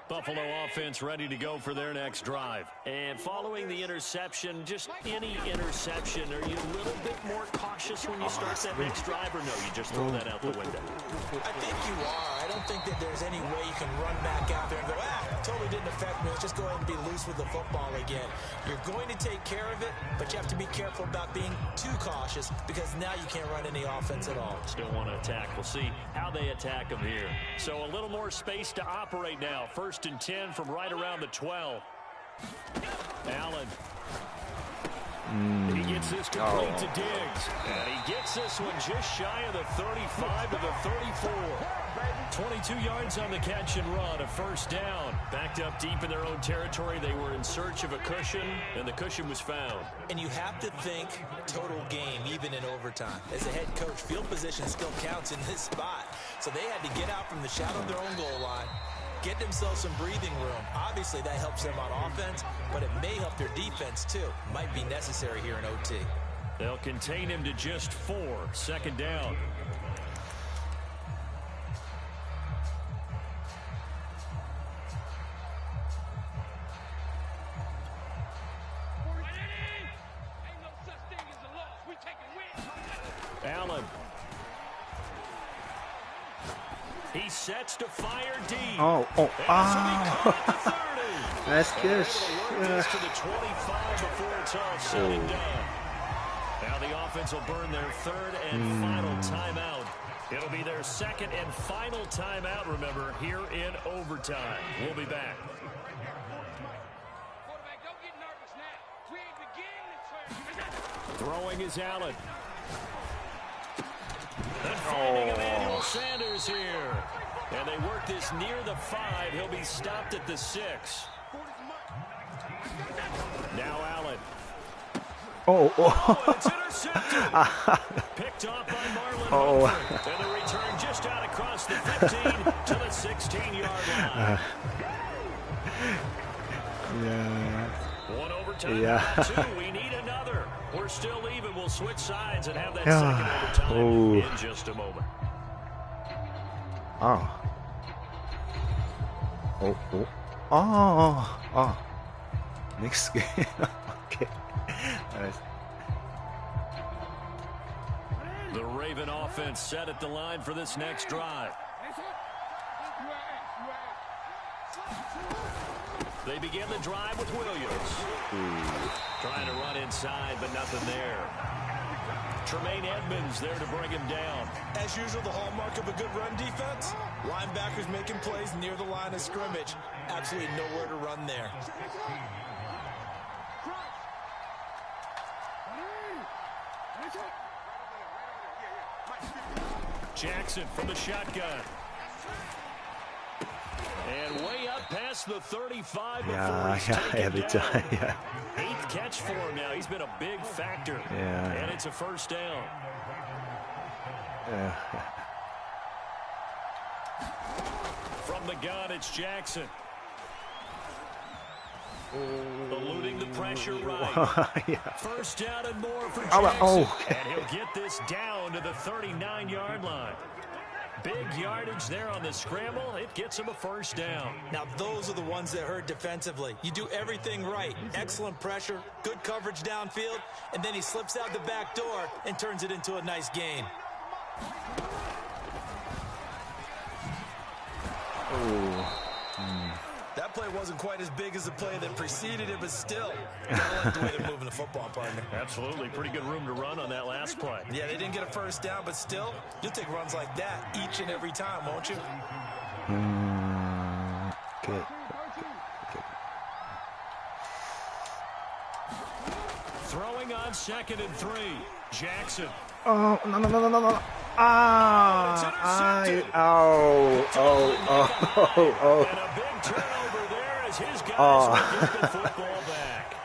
Buffalo offense ready to go for their next drive. And following the interception, just any interception, are you a little bit more cautious when you start that next drive, or no, you just throw that out the window? I think you are. I don't think that there's any way you can run back out there and go, totally didn't affect me. Let's just go ahead and be loose with the football again. You're going to take care of it, but you have to be careful about being too cautious because now you can't run any offense at all. Still want to attack. We'll see how they attack them here. So a little more space to operate now. First and 10 from right around the 12. Allen. He gets this complete to Diggs. And he gets this one just shy of the 35 to the 34. 22 yards on the catch and run, a first down. Backed up deep in their own territory. They were in search of a cushion, and the cushion was found. And you have to think total game, even in overtime. As a head coach, field position still counts in this spot. So they had to get out from the shadow of their own goal line, get themselves some breathing room. Obviously, that helps them on offense, but it may help their defense, too. Might be necessary here in OT. They'll contain him to just 4. Second down. Allen. He sets to fire deep. That's good. To the 25 before it's all said and done. Now the offense will burn their third and final timeout. It'll be their second and final timeout, remember, here in overtime. We'll be back. Throwing is Allen. And finding Emmanuel Sanders here. And they work this near the 5. He'll be stopped at the 6. Now Allen. It's intercepted. Picked off by Marlon Humphrey. And the return just out across the 15 to the 16-yard line. One overtime, 2. We need another. We're still even. We'll switch sides and have that second overtime in just a moment. Next game. Okay. The Raven offense set at the line for this next drive. They begin the drive with Williams. Trying to run inside, but nothing there. Tremaine Edmonds there to bring him down. As usual, the hallmark of a good run defense, linebackers making plays near the line of scrimmage. Absolutely nowhere to run there. Jackson from the shotgun. And way up past the 35 before he's taken down. 8th catch for him now. He's been a big factor. And it's a first down. From the gun, it's Jackson. Eluding the pressure right. First down and more for Jackson. And he'll get this down to the 39-yard line. Big yardage there on the scramble. It gets him a first down. Now, those are the ones that hurt defensively. You do everything right. Excellent pressure, good coverage downfield, and then he slips out the back door and turns it into a nice gain. That play wasn't quite as big as the play that preceded it, but still, I like the way they're moving the football, partner. Absolutely. Pretty good room to run on that last play. Yeah, they didn't get a first down, but still, you'll take runs like that each and every time, won't you? Okay. Throwing on 2nd and 3. Jackson. Oh, no. And a big turnover there as his guys will get the football back.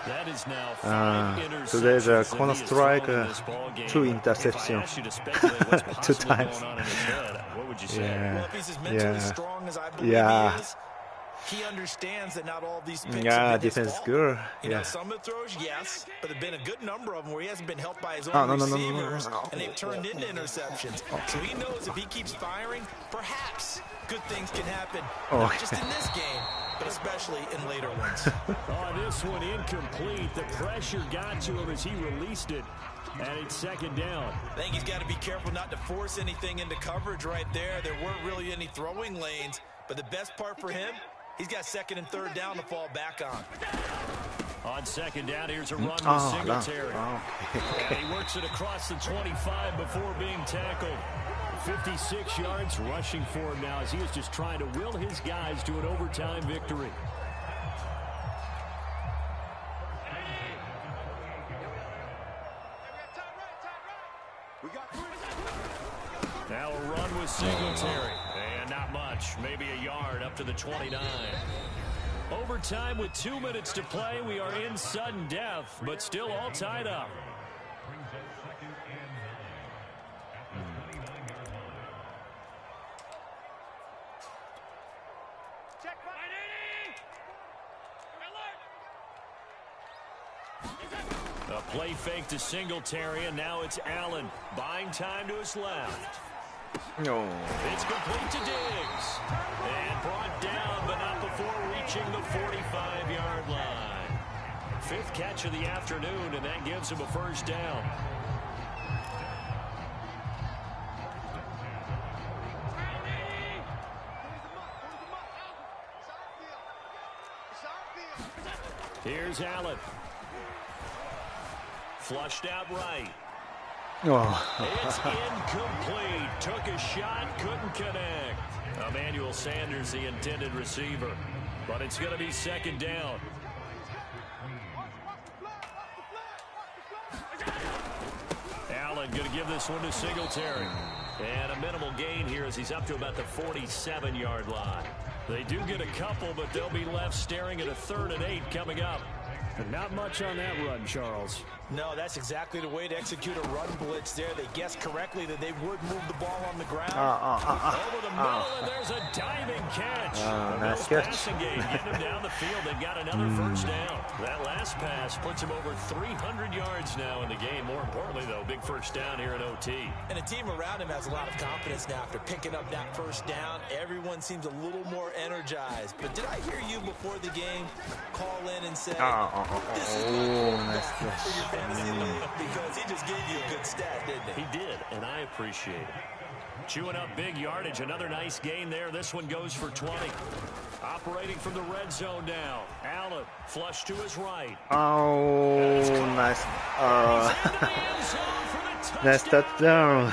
That is now 5 interceptions. Today the corner that he has strike, thrown in this ball game. 2 If I interceptions. asked you to speculate what's 2 possibly times. going on in his head, what would you say? Well, if he's as mentally strong as I believe he is, he understands that not all these picks have been his defense fault. good. You know, some of the throws, yes, but there have been a good number of them where he hasn't been helped by his own No. receivers, and they've turned into interceptions. So he knows if he keeps firing, perhaps good things can happen, not just in this game, but especially in later ones. This one incomplete. The pressure got to him as he released it, and it's 2nd down. I think he's got to be careful not to force anything into coverage right there. There weren't really any throwing lanes, but the best part for him, he's got 2nd and 3rd down to fall back on. On 2nd down, here's a run with Singletary. And he works it across the 25 before being tackled. 56 yards rushing for him now as he is just trying to will his guys to an overtime victory. Now a run with Singletary. And not much. Maybe a yard up to the 29. Overtime with 2 minutes to play. We are in sudden death, but still all tied up. A play fake to Singletary, and now it's Allen. Buying time to his left. No. It's complete to Diggs. And brought down, but not before reaching the 45-yard line. 5th catch of the afternoon, and that gives him a 1st down. Here's Allen. Flushed out right. It's incomplete. Took a shot, couldn't connect. Emmanuel Sanders, the intended receiver. But it's going to be 2nd down. Allen going to give this one to Singletary. And a minimal gain here as he's up to about the 47-yard line. They do get a couple, but they'll be left staring at a 3rd and 8 coming up. Not much on that run, Charles. No, that's exactly the way to execute a run blitz there. They guessed correctly that they would move the ball on the ground. Over the middle, and there's a diving catch. Nice catch. Passing game, getting them down the field. They've got another 1st down. That last pass puts them over 300 yards now in the game. More importantly, though, big 1st down here in OT. And the team around him has a lot of confidence now after picking up that 1st down. Everyone seems a little more energized. But did I hear you before the game call in and say, this is nice catch. for your fantasy league? Because he just gave you a good stat, didn't he? He did, and I appreciate it. Chewing up big yardage. Another nice gain there. This one goes for 20. Operating from the red zone now. Allen, flush to his right. Nice. Nice touchdown.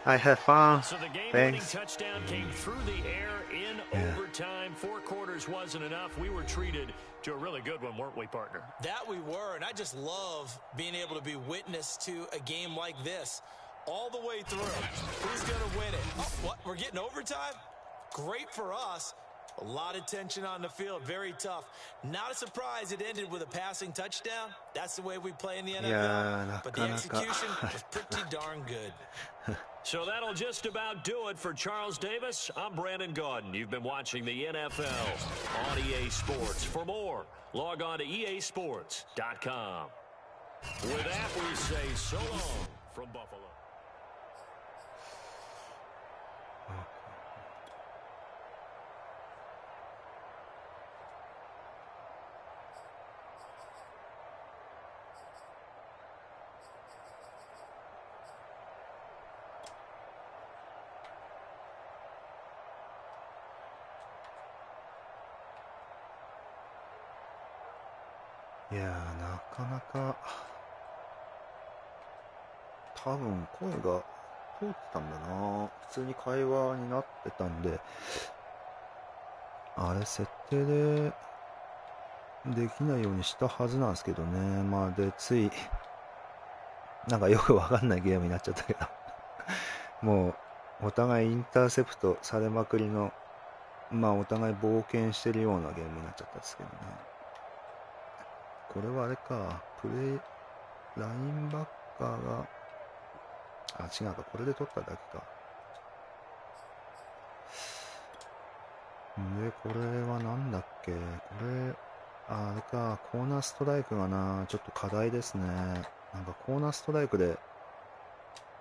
I have fun. So the game-winning Thanks. touchdown came through the air in overtime. 4 quarters wasn't enough. We were treated to a really good one, weren't we, partner? That we were, and I just love being able to be witness to a game like this all the way through. Who's going to win it? Oh, what? We're getting overtime? Great for us. A lot of tension on the field. Very tough. Not a surprise it ended with a passing touchdown. That's the way we play in the NFL. But the execution was pretty darn good. So that'll just about do it for Charles Davis. I'm Brandon Gaudin. You've been watching the NFL on EA Sports. For more, log on to easports.com. With that, we say so long from Buffalo. いやー、なかなか多分声が通ってたんだな。普通に会話になってたんで、あれ設定でできないようにしたはずなんですけどね。まあでついなんかよくわかんないゲームになっちゃったけどもうお互いインターセプトされまくりの、まあお互い冒険してるようなゲームになっちゃったんですけどね。これはあれか、ラインバッカーが、あ、違うか、これで取っただけか。で、これはなんだっけ、これ、あれか、コーナーストライクがな、ちょっと課題ですね。なんかコーナーストライクで、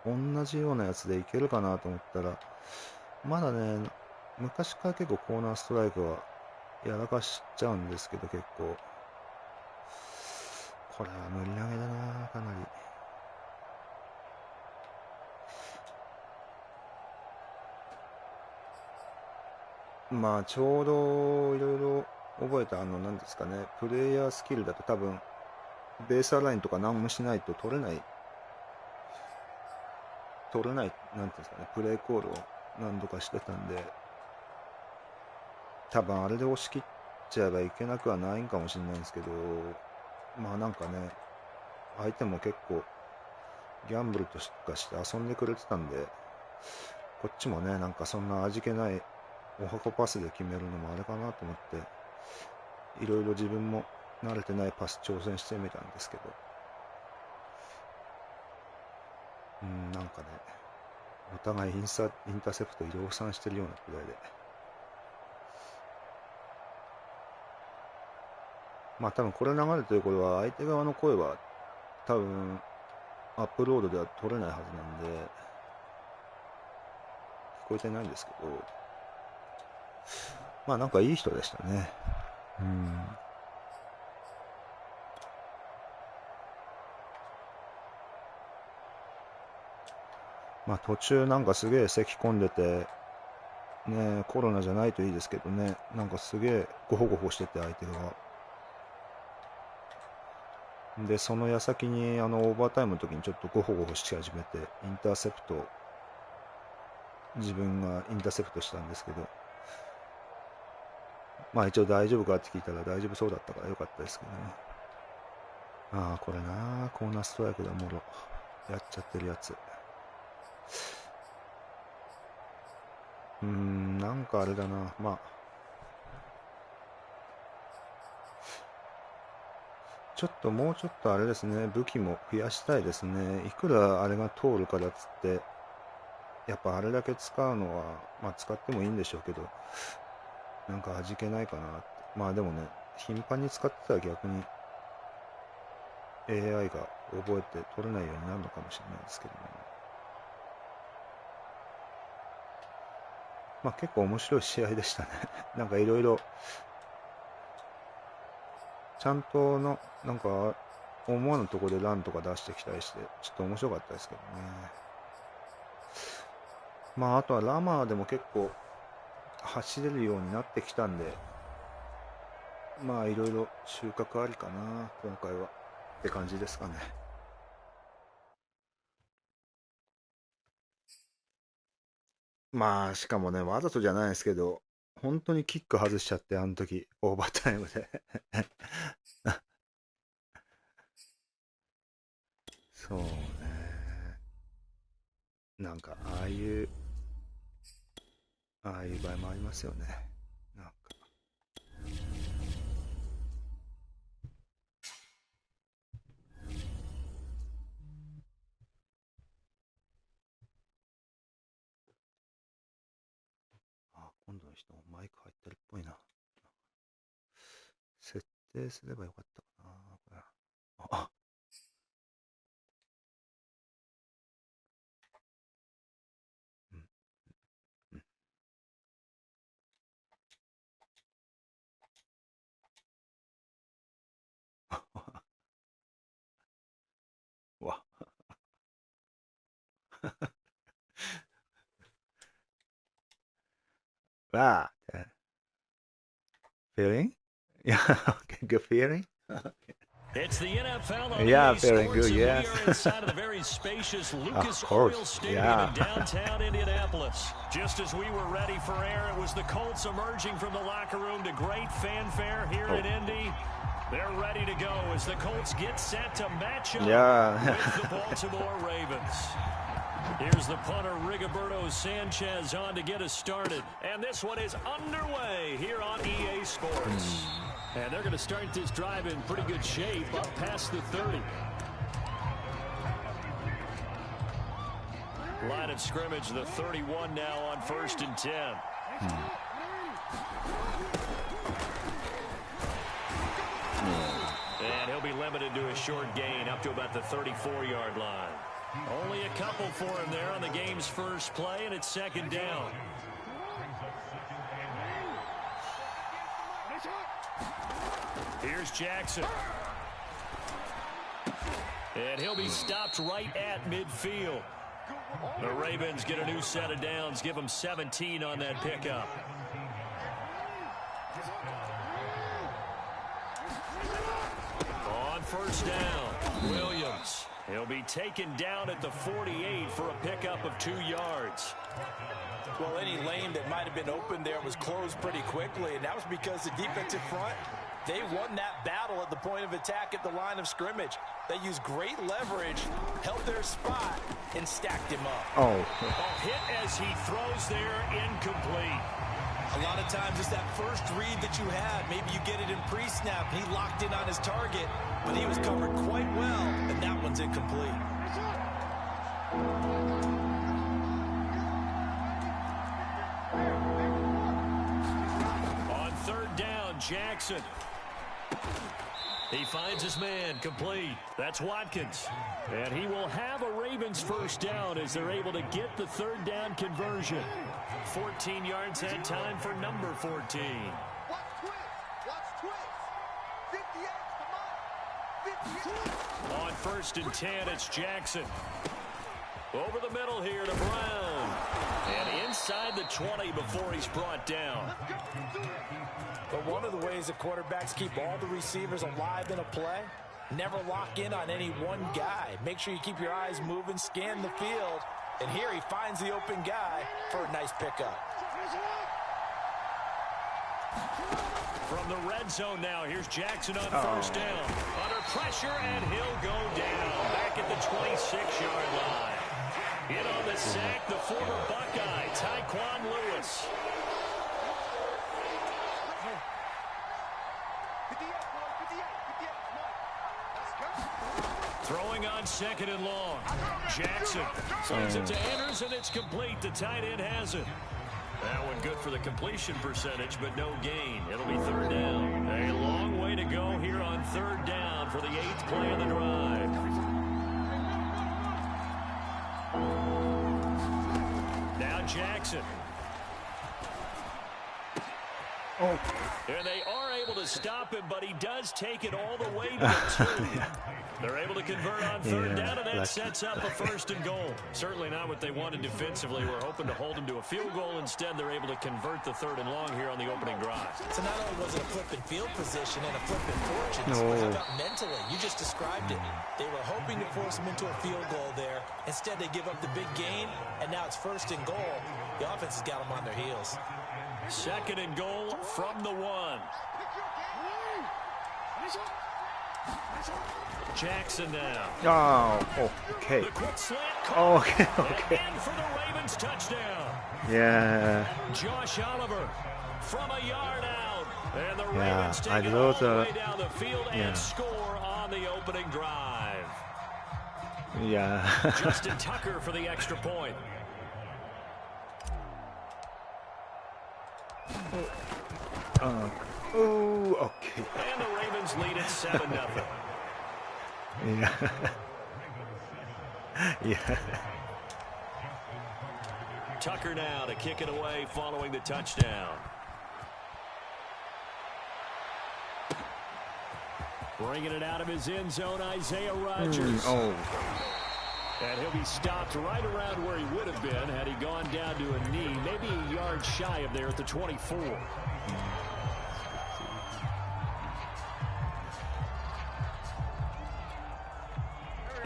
同じようなやつでいけるかなと思ったら、まだね、昔から結構コーナーストライクはやらかしちゃうんですけど、結構。これは無理投げだな、かなり。まあ、ちょうどいろいろ覚えた、何ですかね、プレイヤースキルだと多分、ベースラインとか何もしないと取れない、なんていうんですかね、プレイコールを何度かしてたんで、多分あれで押し切っちゃえばいけなくはないんかもしれないんですけど、まあなんかね、相手も結構ギャンブルとかして遊んでくれてたんで、こっちもね、なんかそんな味気ないお箱パスで決めるのもあれかなと思って、いろいろ自分も慣れてないパス挑戦してみたんですけど、なんかね、お互いインターセプト量産してるようなプレーで、まあ多分これ流れてる頃は相手側の声は多分アップロードでは取れないはずなんで聞こえてないんですけど、まあなんかいい人でしたね。まあ途中なんかすげえ咳込んでて、ね、コロナじゃないといいですけどね、なんかすげえゴホゴホしてて相手が。で、その矢先にオーバータイムの時にちょっとゴホゴホし始めて、インターセプト、自分がインターセプトしたんですけど、まあ一応大丈夫かって聞いたら大丈夫そうだったからよかったですけどね。ああ、これな、コーナーストライクだもろ。やっちゃってるやつ。なんかあれだな。まあ、もうちょっとあれですね、武器も増やしたいですね。いくらあれが通るからっつって、やっぱあれだけ使うのは、まあ使ってもいいんでしょうけど、なんか味気ないかなって。まあでもね、頻繁に使ってたら逆に AI が覚えて取れないようになるのかもしれないですけどね。まあ結構面白い試合でしたね。なんかいろいろ、ちゃんとの、なんか思わぬところでランとか出してきたりして、ちょっと面白かったですけどね。まああとはラマーでも結構走れるようになってきたんで、まあいろいろ収穫ありかな、今回は。って感じですかね。まあしかもね、わざとじゃないですけど、本当にキック外しちゃって、あの時、オーバータイムでそうね。なんか、ああいう場合もありますよね。なんか、今度の人もマイク入ってるっぽいな。設定すればよかったかな、これ。あ、うん、うん。わ、わー、feeling? Yeah, okay, good feeling? It's the NFL on Yeah, EA very Sports, good, yes. and we are inside of the very spacious Lucas course, Oil Stadium yeah. in downtown Indianapolis. Just as we were ready for air, it was the Colts emerging from the locker room to great fanfare here in Indy. They're ready to go as the Colts get set to match up with the Baltimore Ravens. Here's the punter, Rigoberto Sanchez, on to get us started. And this one is underway here on EA Sports. And they're going to start this drive in pretty good shape, up past the 30. Line of scrimmage, the 31 now on 1st and 10. And he'll be limited to a short gain up to about the 34-yard line. Only a couple for him there on the game's first play, and it's 2nd down. Here's Jackson. And he'll be stopped right at midfield. The Ravens get a new set of downs, give them 17 on that pickup. On 1st down, Williams. He'll be taken down at the 48 for a pickup of 2 yards. Well, any lane that might have been open there was closed pretty quickly, and that was because the defensive front, they won that battle at the point of attack at the line of scrimmage. They used great leverage, held their spot, and stacked him up. A hit as he throws there, incomplete. A lot of times it's that first read that you had. Maybe you get it in pre-snap, and he locked in on his target, but he was covered quite well, and that one's incomplete. On 3rd down, Jackson. He finds his man, complete. That's Watkins. And he will have a Ravens 1st down as they're able to get the 3rd down conversion. 14 yards that time for number 14. Watch twist. Watch twist. 58, come on. 58. On 1st and 10, it's Jackson. Over the middle here to Brown. And inside the 20 before he's brought down. But one of the ways that quarterbacks keep all the receivers alive in a play, never lock in on any one guy. Make sure you keep your eyes moving, scan the field. And here he finds the open guy for a nice pickup. From the red zone now, here's Jackson on 1st down. Under pressure, and he'll go down. Back at the 26-yard line. In on the sack, the former Buckeye, Tyquan Lewis. Throwing on 2nd and long. Jackson sends it to Anders, and it's complete. The tight end has it. That one good for the completion percentage, but no gain. It'll be 3rd down. A long way to go here on 3rd down for the 8th play of the drive. Now Jackson. And they are able to stop him, but he does take it all the way to the 2. They're able to convert on 3rd down, and that sets up a 1st and goal. Certainly not what they wanted defensively. We're hoping to hold him to a field goal. Instead, they're able to convert the 3rd and long here on the opening drive. So not only was it a flipping field position and a flipping fortunes, but how about mentally? You just described it. They were hoping to force him into a field goal there. Instead, they give up the big gain, and now it's 1st and goal. The offense has got them on their heels. 2nd and goal from the 1. Jackson now. Okay. The quick slant call. Okay. And for the Ravens touchdown. Yeah. Josh Oliver from a yard out. And the Yeah, Ravens take I it love all the the- way down the field and score on the opening drive. Yeah. Justin Tucker for the extra point. Okay. And the Ravens lead it 7-0. Yeah. Yeah. Tucker now to kick it away following the touchdown. Bringing it out of his end zone, Isaiah Rodgers. And he'll be stopped right around where he would have been had he gone down to a knee, maybe a yard shy of there at the 24.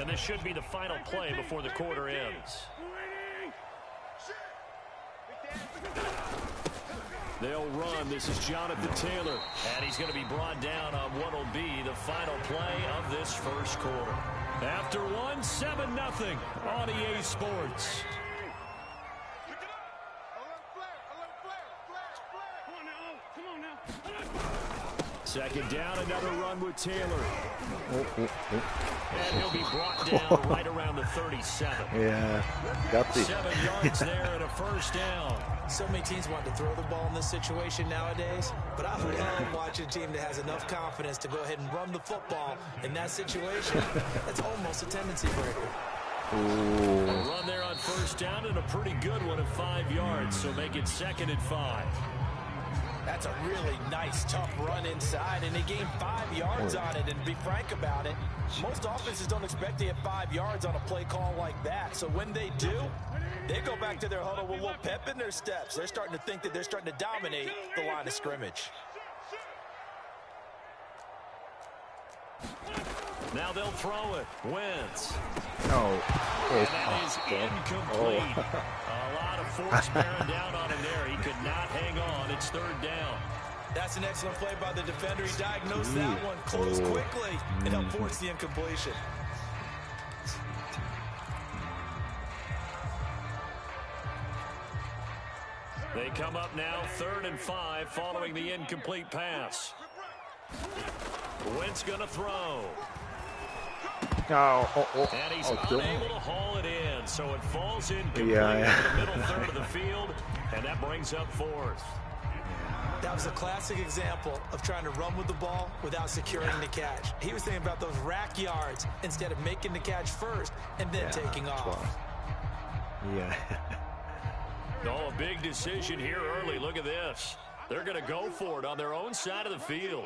And this should be the final play before the quarter ends. They'll run. This is Jonathan Taylor. And he's going to be brought down on what will be the final play of this first quarter. After one, 7-0 on EA Sports. Second down, another run with Taylor. And he'll be brought down right around the 37. Yeah, got the 7 yards there and a first down. So many teams want to throw the ball in this situation nowadays, but I love watching a team that has enough confidence to go ahead and run the football in that situation. That's almost a tendency breaker. Ooh. A run there on first down and a pretty good one at 5 yards, so make it 2nd and 5. That's a really nice, tough run inside, and they gained 5 yards on it. And to be frank about it, most offenses don't expect to get 5 yards on a play call like that. So when they do, they go back to their huddle with a little pep in their steps. They're starting to think that they're starting to dominate the line of scrimmage. Now they'll throw it. Wentz. Oh. And that is incomplete. A lot of force bearing down on him there. He could not hang on. It's 3rd down. That's an excellent play by the defender. He diagnosed that one, closed quickly, and helped force the incompletion. They come up now 3rd and 5 following the incomplete pass. Wentz going to throw. And he's unable to haul it in, so it falls incomplete in the middle third of the field, and that brings up 4th. That was a classic example of trying to run with the ball without securing the catch. He was thinking about those rack yards instead of making the catch first and then taking off. Yeah. Oh, a big decision here early. Look at this. They're going to go for it on their own side of the field.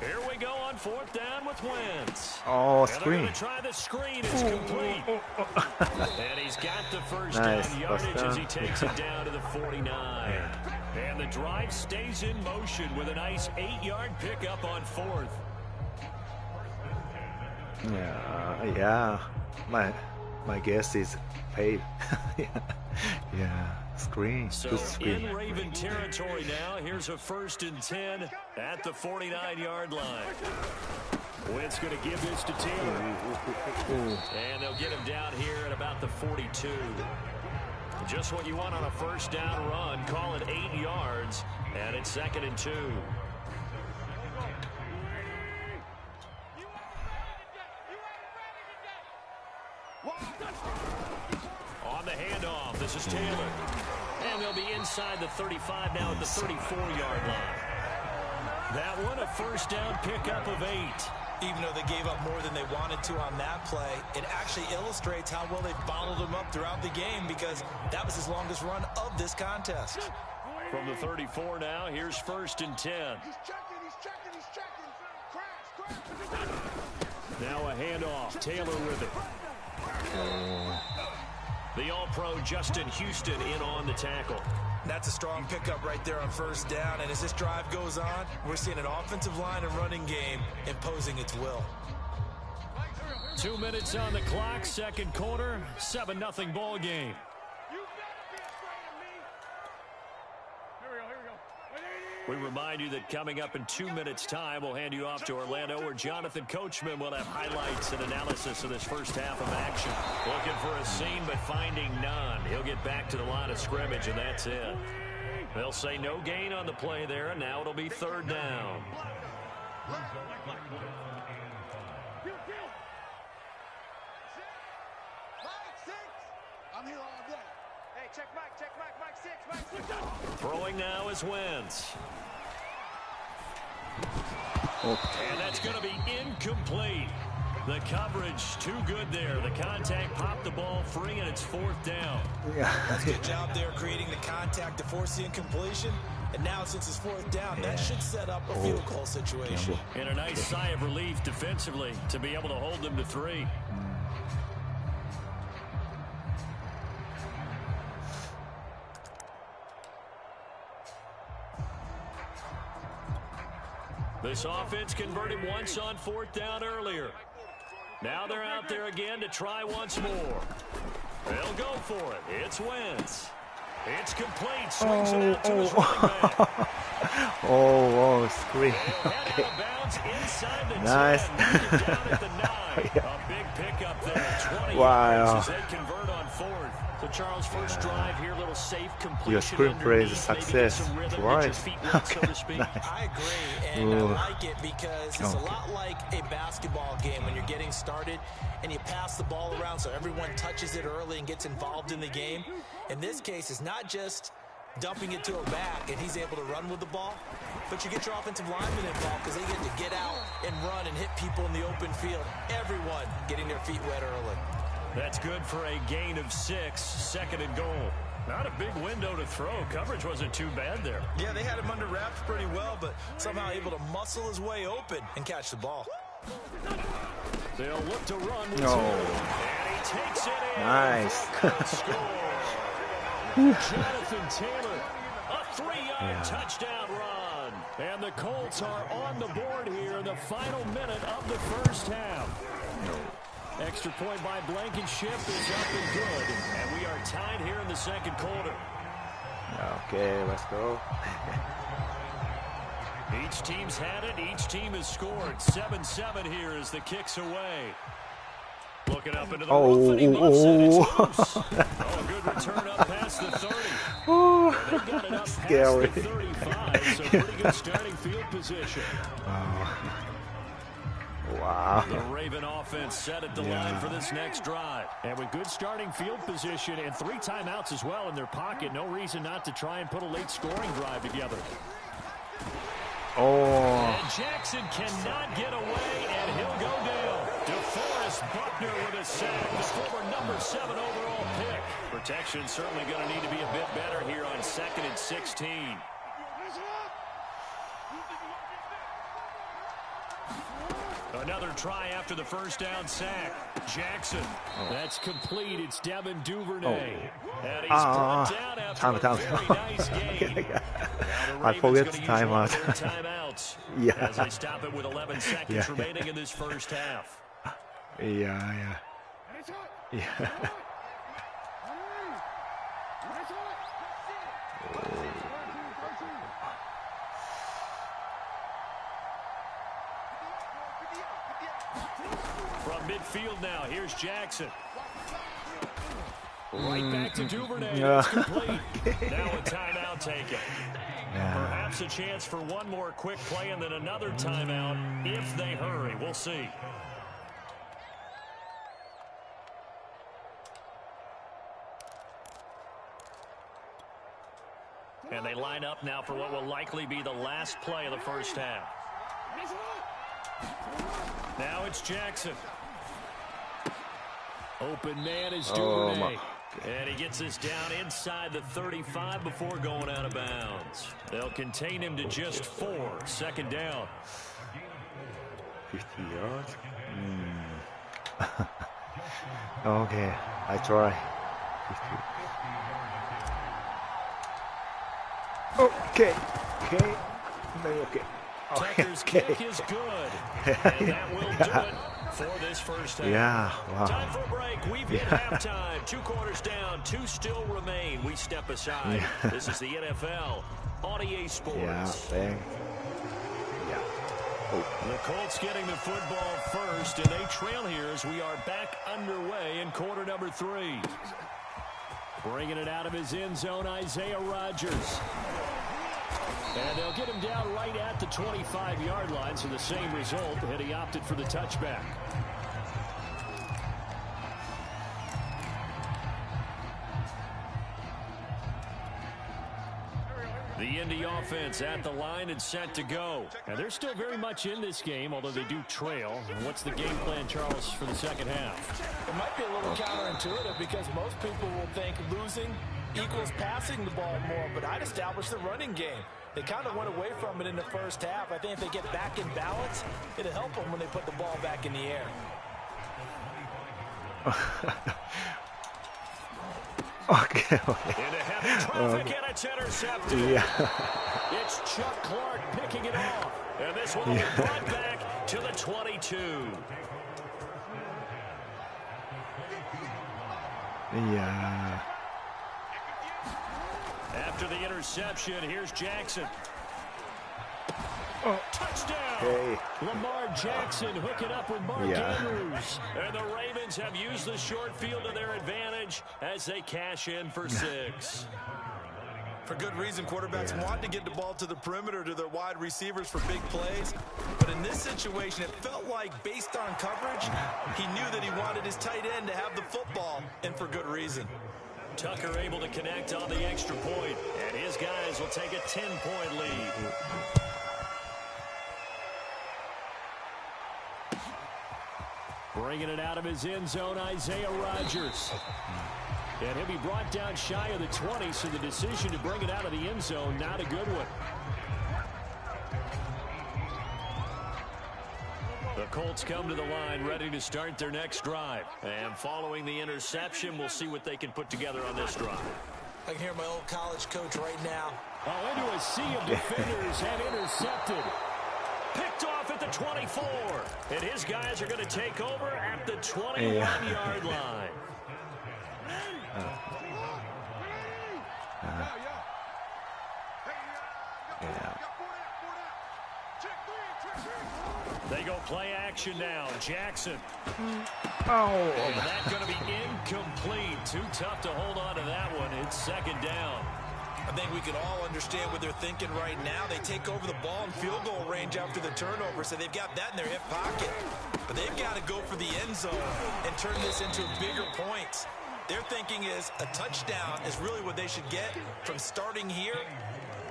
Here we go on 4th down with Wentz. Oh, and screen. They're going to try the screen. It's complete. And he's got the first down yardage as he takes it down to the 49. And the drive stays in motion with a nice 8-yard pickup on 4th. Yeah. My guess is paid. Yeah. Screen. So Good screen. in Raven territory now. Here's a 1st and 10 at the 49-yard line. Wentz going to give this to Taylor. And they'll get him down here at about the 42. Just what you want on a first down run. Call it 8 yards, and it's 2nd and 2. On the handoff, this is Taylor. And they'll be inside the 35 now at the 34-yard line. That one, a first down pickup of 8. Even though they gave up more than they wanted to on that play, it actually illustrates how well they followed him up throughout the game because that was his longest run of this contest. From the 34 now, here's 1st and 10. He's checking. Crash. Now a handoff. Taylor with it. The All-Pro Justin Houston in on the tackle. That's a strong pickup right there on first down. And as this drive goes on, we're seeing an offensive line and running game imposing its will. 2 minutes on the clock, 2nd quarter, 7-0 ball game. We remind you that coming up in 2 minutes' time, we'll hand you off to Orlando, where Jonathan Coachman will have highlights and analysis of this first half of action. Looking for a seam, but finding none. He'll get back to the line of scrimmage, and that's it. They'll say no gain on the play there, and now it'll be 3rd down. I'm here all day. Hey, check Mike 6. Throwing now is Wentz. And that's going to be incomplete. The coverage too good there. The contact popped the ball free, and it's 4th down. That's a good job there creating the contact to force the incompletion. And now since it's 4th down, that should set up a field goal situation. And a nice sigh of relief defensively to be able to hold them to 3. This offense converted once on 4th down earlier. Now they're out there again to try once more. They'll go for it. It's Wentz. It's complete. Swings it out to his running back. Oh, screen. Okay. Nice. Down at the 9. Yeah. A big pickup there. 20 Wow. yards as they convert on 4th. So Charles, first drive here, little safe completion. Your screenplay is a success. Right. So to speak. I agree, and I like it because it's a lot like a basketball game when you're getting started and you pass the ball around so everyone touches it early and gets involved in the game. In this case, it's not just dumping it to a back and he's able to run with the ball, but you get your offensive linemen involved because they get to get out and run and hit people in the open field. Everyone getting their feet wet early. That's good for a gain of 6, 2nd and goal. Not a big window to throw. Coverage wasn't too bad there. Yeah, they had him under wraps pretty well, but somehow able to muscle his way open and catch the ball. They'll look to run with 2. And he takes it in. Nice. Jonathan Taylor, a 3-yard touchdown run. And the Colts are on the board here in the final minute of the first half. Extra point by Blankenship is up and good. And we are tied here in the second quarter. Okay, let's go. Each team's had it. Each team has scored. 7-7 here as the kick's away. Looking up into the roof, and he muffs it. It's loose. Oh, good return up past the 30. They got it up past Scary. the 35, so pretty good starting field position. Wow. The Raven offense set at the line for this next drive. And with good starting field position and 3 timeouts as well in their pocket, no reason not to try and put a late scoring drive together. Oh. And Jackson cannot get away, and he'll go down. DeForest Buckner with a sack, the former number 7 overall pick. Protection certainly going to need to be a bit better here on 2nd and 16. Another try after the first down sack. Jackson. That's complete. It's Devin Duvernay. And he's brought down after a very nice game. I forget the timeout. Timeouts. Yeah. As they stop it with 11 seconds remaining in this first half. Yeah. From midfield now, here's Jackson. Right back to Duvernay. It's complete. Now a timeout taken. Perhaps a chance for one more quick play and then another timeout if they hurry. We'll see. And they line up now for what will likely be the last play of the first half. Now it's Jackson. Open man is Duvernay. And he gets us down inside the 35 before going out of bounds. They'll contain him to just 4. 2nd down. 50 yards. Okay, I try. 50. Okay. Tucker's kick is good. And that will do it for this first half. Wow. Time for a break. We've hit halftime. 2 quarters down. 2 still remain. We step aside. This is the NFL on EA Sports. The Colts getting the football first, and they trail here as we are back underway in quarter number 3. Bringing it out of his end zone, Isaiah Rodgers. And they'll get him down right at the 25-yard line, so the same result, and he opted for the touchback. The Indy offense at the line and set to go. And they're still very much in this game, although they do trail. And what's the game plan, Charles, for the second half? It might be a little counterintuitive because most people will think losing equals passing the ball more, but I'd establish the running game. They kind of went away from it in the first half. I think if they get back in balance, it'll help them when they put the ball back in the air. Okay. Into heavy traffic, and it's intercepted. It's Chuck Clark picking it off. And this one will be brought back to the 22. Yeah. After the interception, here's Jackson. Touchdown! Hey. Lamar Jackson hooking up with Mark Andrews. And the Ravens have used the short field to their advantage as they cash in for 6. For good reason, quarterbacks want to get the ball to the perimeter to their wide receivers for big plays. But in this situation, it felt like, based on coverage, he knew that he wanted his tight end to have the football, and for good reason. Tucker able to connect on the extra point, and his guys will take a 10-point lead. Bringing it out of his end zone, Isaiah Rodgers. And he'll be brought down shy of the 20, so the decision to bring it out of the end zone, not a good one. The Colts come to the line, ready to start their next drive. And following the interception, we'll see what they can put together on this drive. I can hear my old college coach right now. Oh, into a sea of defenders and intercepted. Picked off at the 24. And his guys are going to take over at the 21-yard line. They go play action now. Jackson. And that's going to be incomplete. Too tough to hold on to that one. It's second down. I think we can all understand what they're thinking right now. They take over the ball in field goal range after the turnover, so they've got that in their hip pocket. But they've got to go for the end zone and turn this into bigger points. Their thinking is a touchdown is really what they should get from starting here.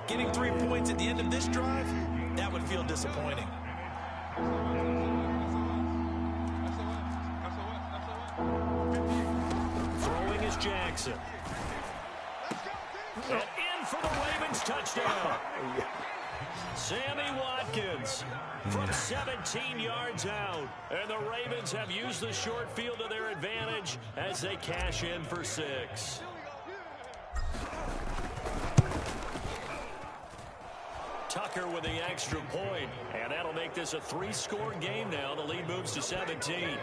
Getting 3 points at the end of this drive, that would feel disappointing. Throwing is Jackson. And in for the Ravens touchdown. Sammy Watkins from 17 yards out. And the Ravens have used the short field to their advantage as they cash in for 6. Tucker with the extra point, and that'll make this a 3-score game now. The lead moves to 17.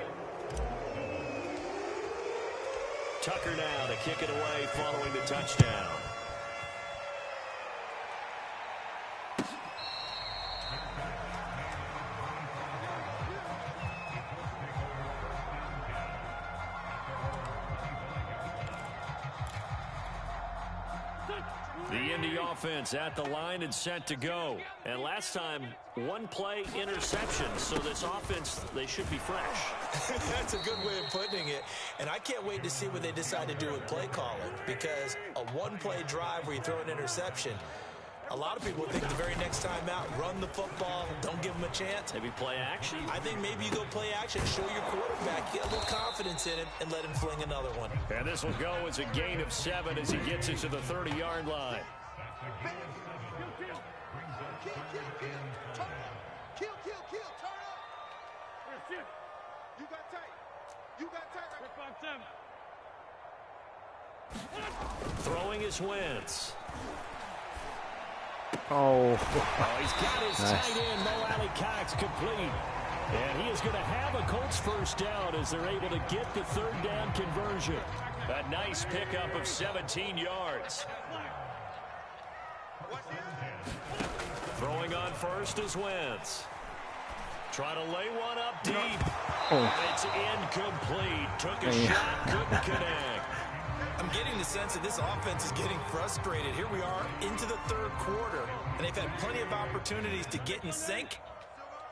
Tucker now to kick it away following the touchdown. The Indy offense at the line and set to go. And last time, 1-play interception. So this offense, they should be fresh. That's a good way of putting it. And I can't wait to see what they decide to do with play calling. Because a 1-play drive where you throw an interception, a lot of people think the very next time out, run the football, don't give them a chance. Maybe play action? I think maybe you go play action, show your quarterback, get a little confidence in him, and let him fling another one. And this will go as a gain of 7 as he gets it to the 30-yard line. Throwing is Wentz. He's got his tight end, Mo Alley Cox, complete. And he is going to have a Colts first down as they're able to get the third down conversion. A nice pickup of 17 yards. Throwing on first is Wentz. Trying to lay one up deep. It's incomplete. Took a shot, couldn't connect. I'm getting the sense that this offense is getting frustrated. Here we are into the third quarter, and they've had plenty of opportunities to get in sync.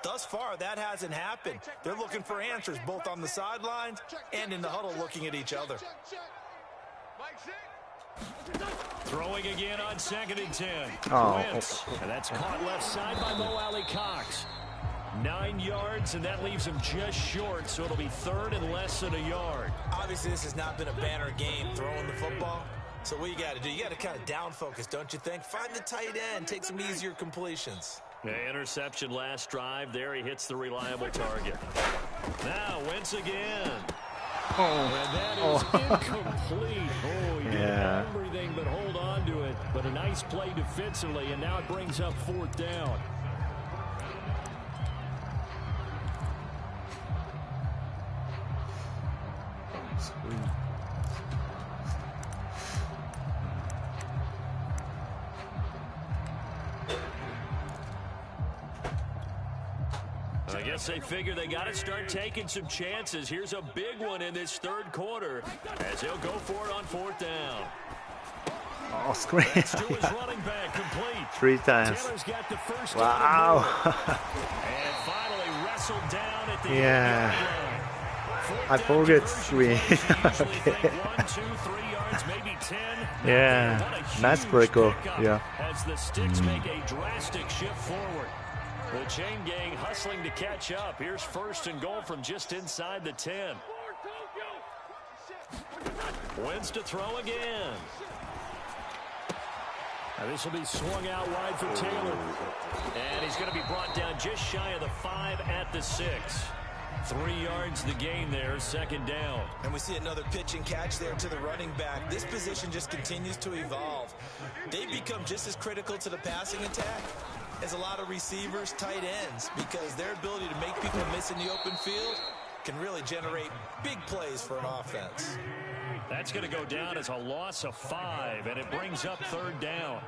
Thus far, that hasn't happened. They're looking for answers both on the sidelines and in the huddle looking at each other. Throwing again on 2nd and 10. Wentz. And that's caught left side by Mo Alley Cox. 9 yards, and that leaves him just short, so it'll be third and less than a yard. Obviously, this has not been a banner game throwing the football. So what you got to do, you got to kind of down focus, don't you think? Find the tight end, take some easier completions. Interception last drive. There he hits the reliable target. Now, Wentz again. And that is incomplete. He did everything but hold on to it. But a nice play defensively, and now it brings up 4th down. guess they figure they got to start taking some chances. Here's a big one in this third quarter as he'll go for it on fourth down. Oh, screen. To his running back, complete. 3 times. Taylor's got the first Wow. and finally wrestled down at the Yeah. I forget screen. Okay. 1, 2, 3 yards, maybe 10. Yeah. Nice play call. Yeah. As the sticks make a drastic shift forward. The chain gang hustling to catch up. Here's first and goal from just inside the 10. Wins to throw again. Now this will be swung out wide for Taylor. And he's going to be brought down just shy of the 5 at the 6. 3 yards the gain there, second down. And we see another pitch and catch there to the running back. This position just continues to evolve. They become just as critical to the passing attack as a lot of receivers, tight ends, because their ability to make people miss in the open field can really generate big plays for an offense. That's going to go down as a loss of 5, and it brings up third down.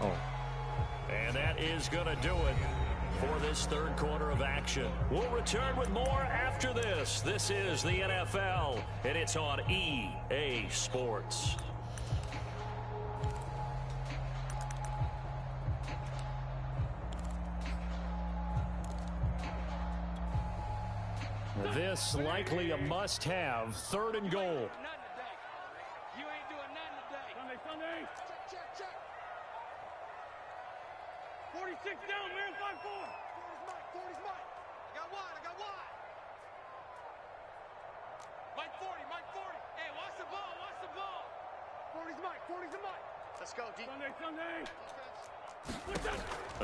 Oh. And that is going to do it for this third quarter of action. We'll return with more after this. This is the NFL, and it's on EA Sports. This likely a must-have, third and goal. You ain't doing nothing today. Sunday. Check. 46 down, man. 5-4. 40's Mike. I got wide. Mike 40. Hey, watch the ball. 40's Mike. Let's go, D. Sunday.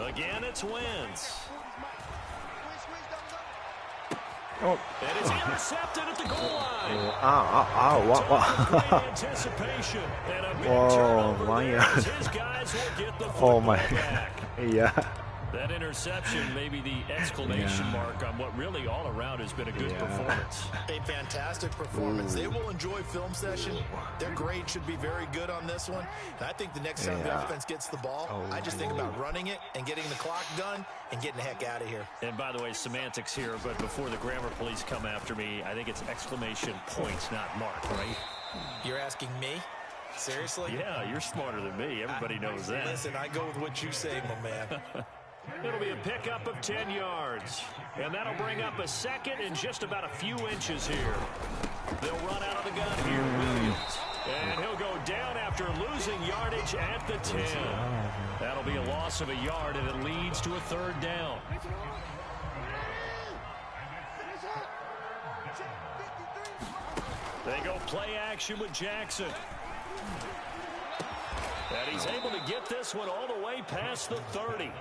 Again, it's Wentz. Squeeze, double. Oh. And it's intercepted at the goal line. What? Great anticipation and a big Whoa, turnover 1 there yard. as his guys will get the Oh football my. back. Yeah. That interception may be the exclamation mark on what really all around has been a good performance. A fantastic performance. They will enjoy film session. Their grade should be very good on this one. And I think the next time the offense gets the ball, I just think about running it and getting the clock done and getting the heck out of here. And by the way, semantics here, but before the grammar police come after me, I think it's exclamation points, not mark, right? You're asking me? Seriously? Yeah, you're smarter than me. Everybody knows that. Listen, I go with what you say, my man. It'll be a pickup of 10 yards. And that'll bring up a second and just about a few inches here. They'll run out of the gun here, Williams. And he'll go down after losing yardage at the 10. That'll be a loss of a yard, and it leads to a third down. They go play action with Jackson. And he's able to get this one all the way past the 30.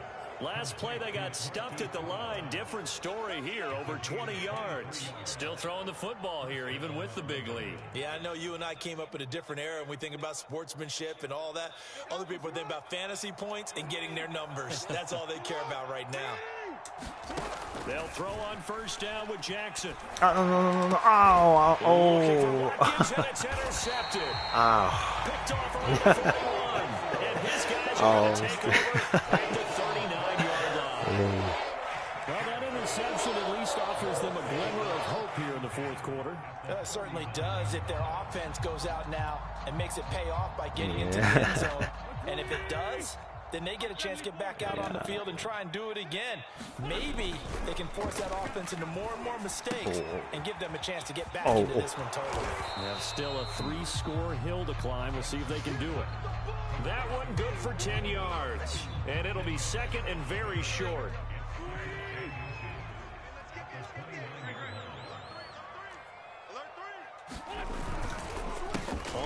Last play, they got stuffed at the line. Different story here, over 20 yards. Still throwing the football here, even with the big lead. Yeah, I know you and I came up in a different era, and we think about sportsmanship and all that. Other people think about fantasy points and getting their numbers. That's all they care about right now. They'll throw on first down with Jackson. No. Gives it, it's intercepted. Picked off around the 41. And his guys are going to take over at the 39-yard line. Well, that interception at least offers them a glimmer of hope here in the fourth quarter. It certainly does if their offense goes out now and makes it pay off by getting into the end zone. And if it does, then they get a chance to get back out on the field and try and do it again. Maybe they can force that offense into more and more mistakes and give them a chance to get back into this one totally. Yeah, still a 3-score hill to climb. We'll see if they can do it. That one good for 10 yards. And it'll be second and very short.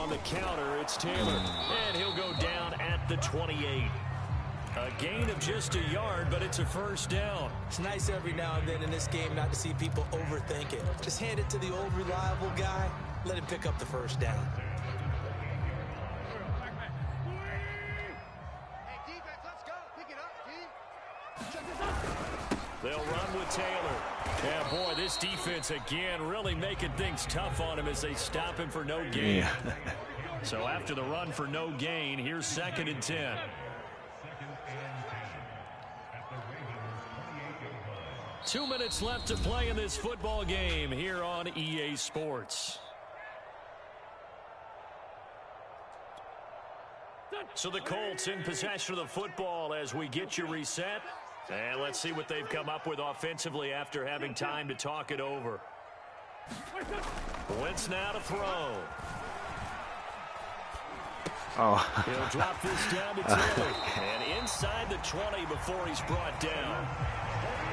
On the counter, it's Taylor. And he'll go down at the 28. A gain of just a yard, but it's a first down. It's nice every now and then in this game not to see people overthink it. Just hand it to the old reliable guy. Let him pick up the first down. Hey, defense, let's go. Pick it up, D. Check this out. They'll run with Taylor. Yeah, boy, this defense again really making things tough on him as they stop him for no gain. So after the run for no gain, here's second and 10. 2 minutes left to play in this football game here on EA Sports. So the Colts in possession of the football as we get you reset. And let's see what they've come up with offensively after having time to talk it over. Wentz now to throw. Oh. He'll drop this down to Taylor. And inside the 20 before he's brought down.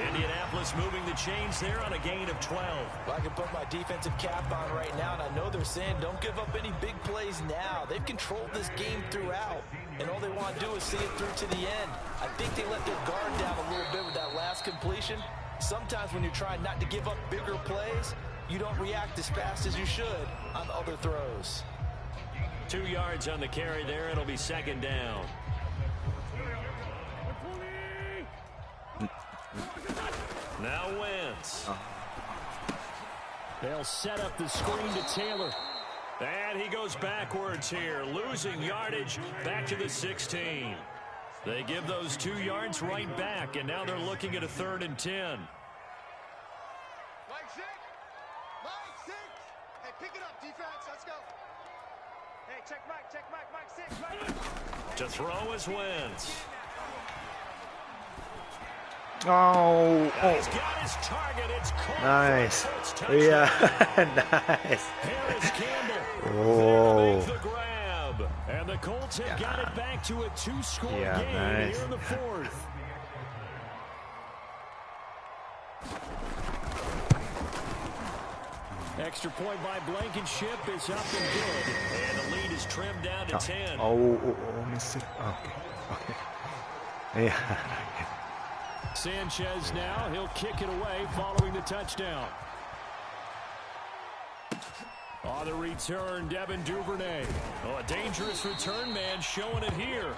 Indianapolis moving the chains there on a gain of 12. Well, I can put my defensive cap on right now, and I know they're saying don't give up any big plays now. They've controlled this game throughout, and all they want to do is see it through to the end. I think they let their guard down a little bit with that last completion. Sometimes when you're trying not to give up bigger plays, you don't react as fast as you should on other throws. 2 yards on the carry there. It'll be second down. Now Wentz. They'll set up the screen to Taylor. And he goes backwards here, losing yardage back to the 16. They give those 2 yards right back, and now they're looking at a 3rd and 10. Mike 6. Mike 6. Hey, pick it up, defense. Let's go. Hey, check Mike 6. Mike. To throw is Wentz. Oh, He's got his target. It's caught. nice. Yeah, nice. Harris Campbell. Oh. Make the grab. And the Colts have got it back to a 2-score game nice. here in the 4th. Extra point by Blankenship is up and good. And the lead is trimmed down to 10. Missed it. Okay. Yeah. Sanchez now, he'll kick it away following the touchdown. On the return, Devin Duvernay. Oh, a dangerous return man showing it here.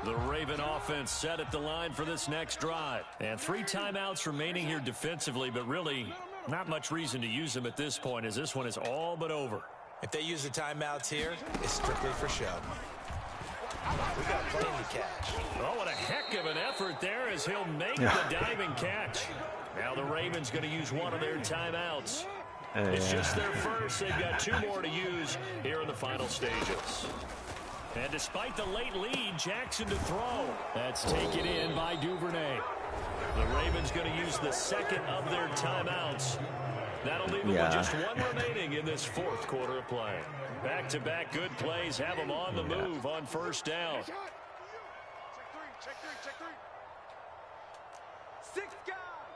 The Raven offense set at the line for this next drive. And 3 timeouts remaining here defensively, but really not much reason to use them at this point as this one is all but over. If they use the timeouts here, it's strictly for show. We got plenty to catch. Oh, what a heck of an effort there as he'll make the diving catch. Now the Ravens going to use one of their timeouts. It's just their first. They've got 2 more to use here in the final stages. And despite the late lead, Jackson to throw. That's taken in by Duvernay. The Ravens going to use the second of their timeouts. That'll leave them with just 1 remaining in this 4th quarter of play. Back-to-back good plays have them on the move on 1st down. Check 3. 6 guy.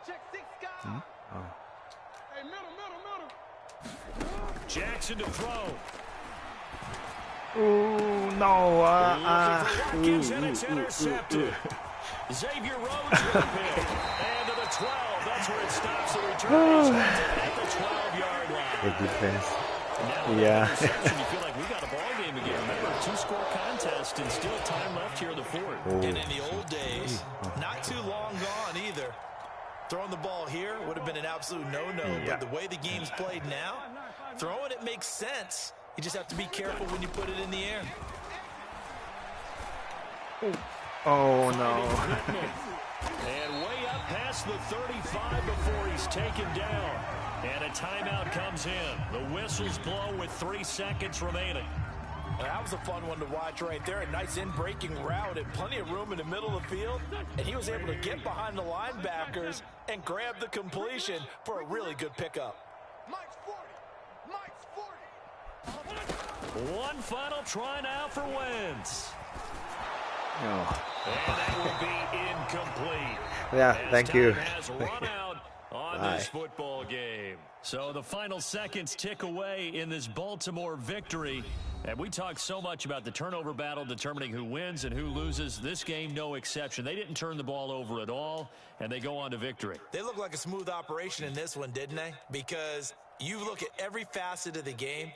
Check 6 guy. Hey, middle. Jackson to throw. Ooh, no. And it's intercepted. Xavier Rhodes with a pick. And to the 12. That's where it stops the return. At the 12-yard line. The defense. Now, you feel like we got a ball game again. Remember, 2-score contest and still time left here in the 4th. And in the old days, not too long gone either. Throwing the ball here would have been an absolute no-no. But the way the game's played now, throwing it makes sense. You just have to be careful when you put it in the air. Oh, no. And way up past the 35 before he's taken down. And a timeout comes in. The whistles blow with 3 seconds remaining. That was a fun one to watch right there. A nice in-breaking route and plenty of room in the middle of the field. And he was able to get behind the linebackers and grab the completion for a really good pickup. Mike's 40. One final try now for Wentz. Oh. And that will be incomplete. Yeah, thank you. Has run out on this football game. So the final seconds tick away in this Baltimore victory. And we talk so much about the turnover battle determining who wins and who loses. This game, no exception. They didn't turn the ball over at all, and they go on to victory. They look like a smooth operation in this one, didn't they? Because you look at every facet of the game,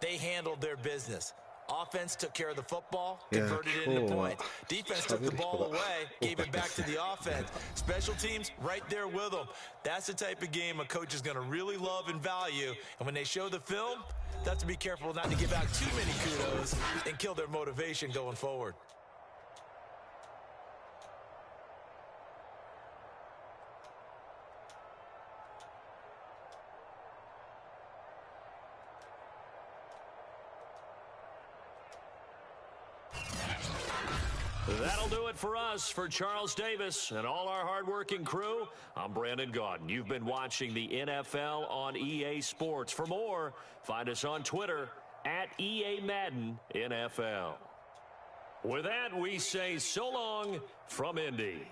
they handled their business. Offense took care of the football, converted it into points. Defense took the ball away, gave it back to the offense. Special teams, right there with them. That's the type of game a coach is going to really love and value. And when they show the film, they have to be careful not to give out too many kudos and kill their motivation going forward. That'll do it for us. For Charles Davis and all our hardworking crew, I'm Brandon Gaudin. You've been watching the NFL on EA Sports. For more, find us on Twitter at EA Madden NFL. With that, we say so long from Indy.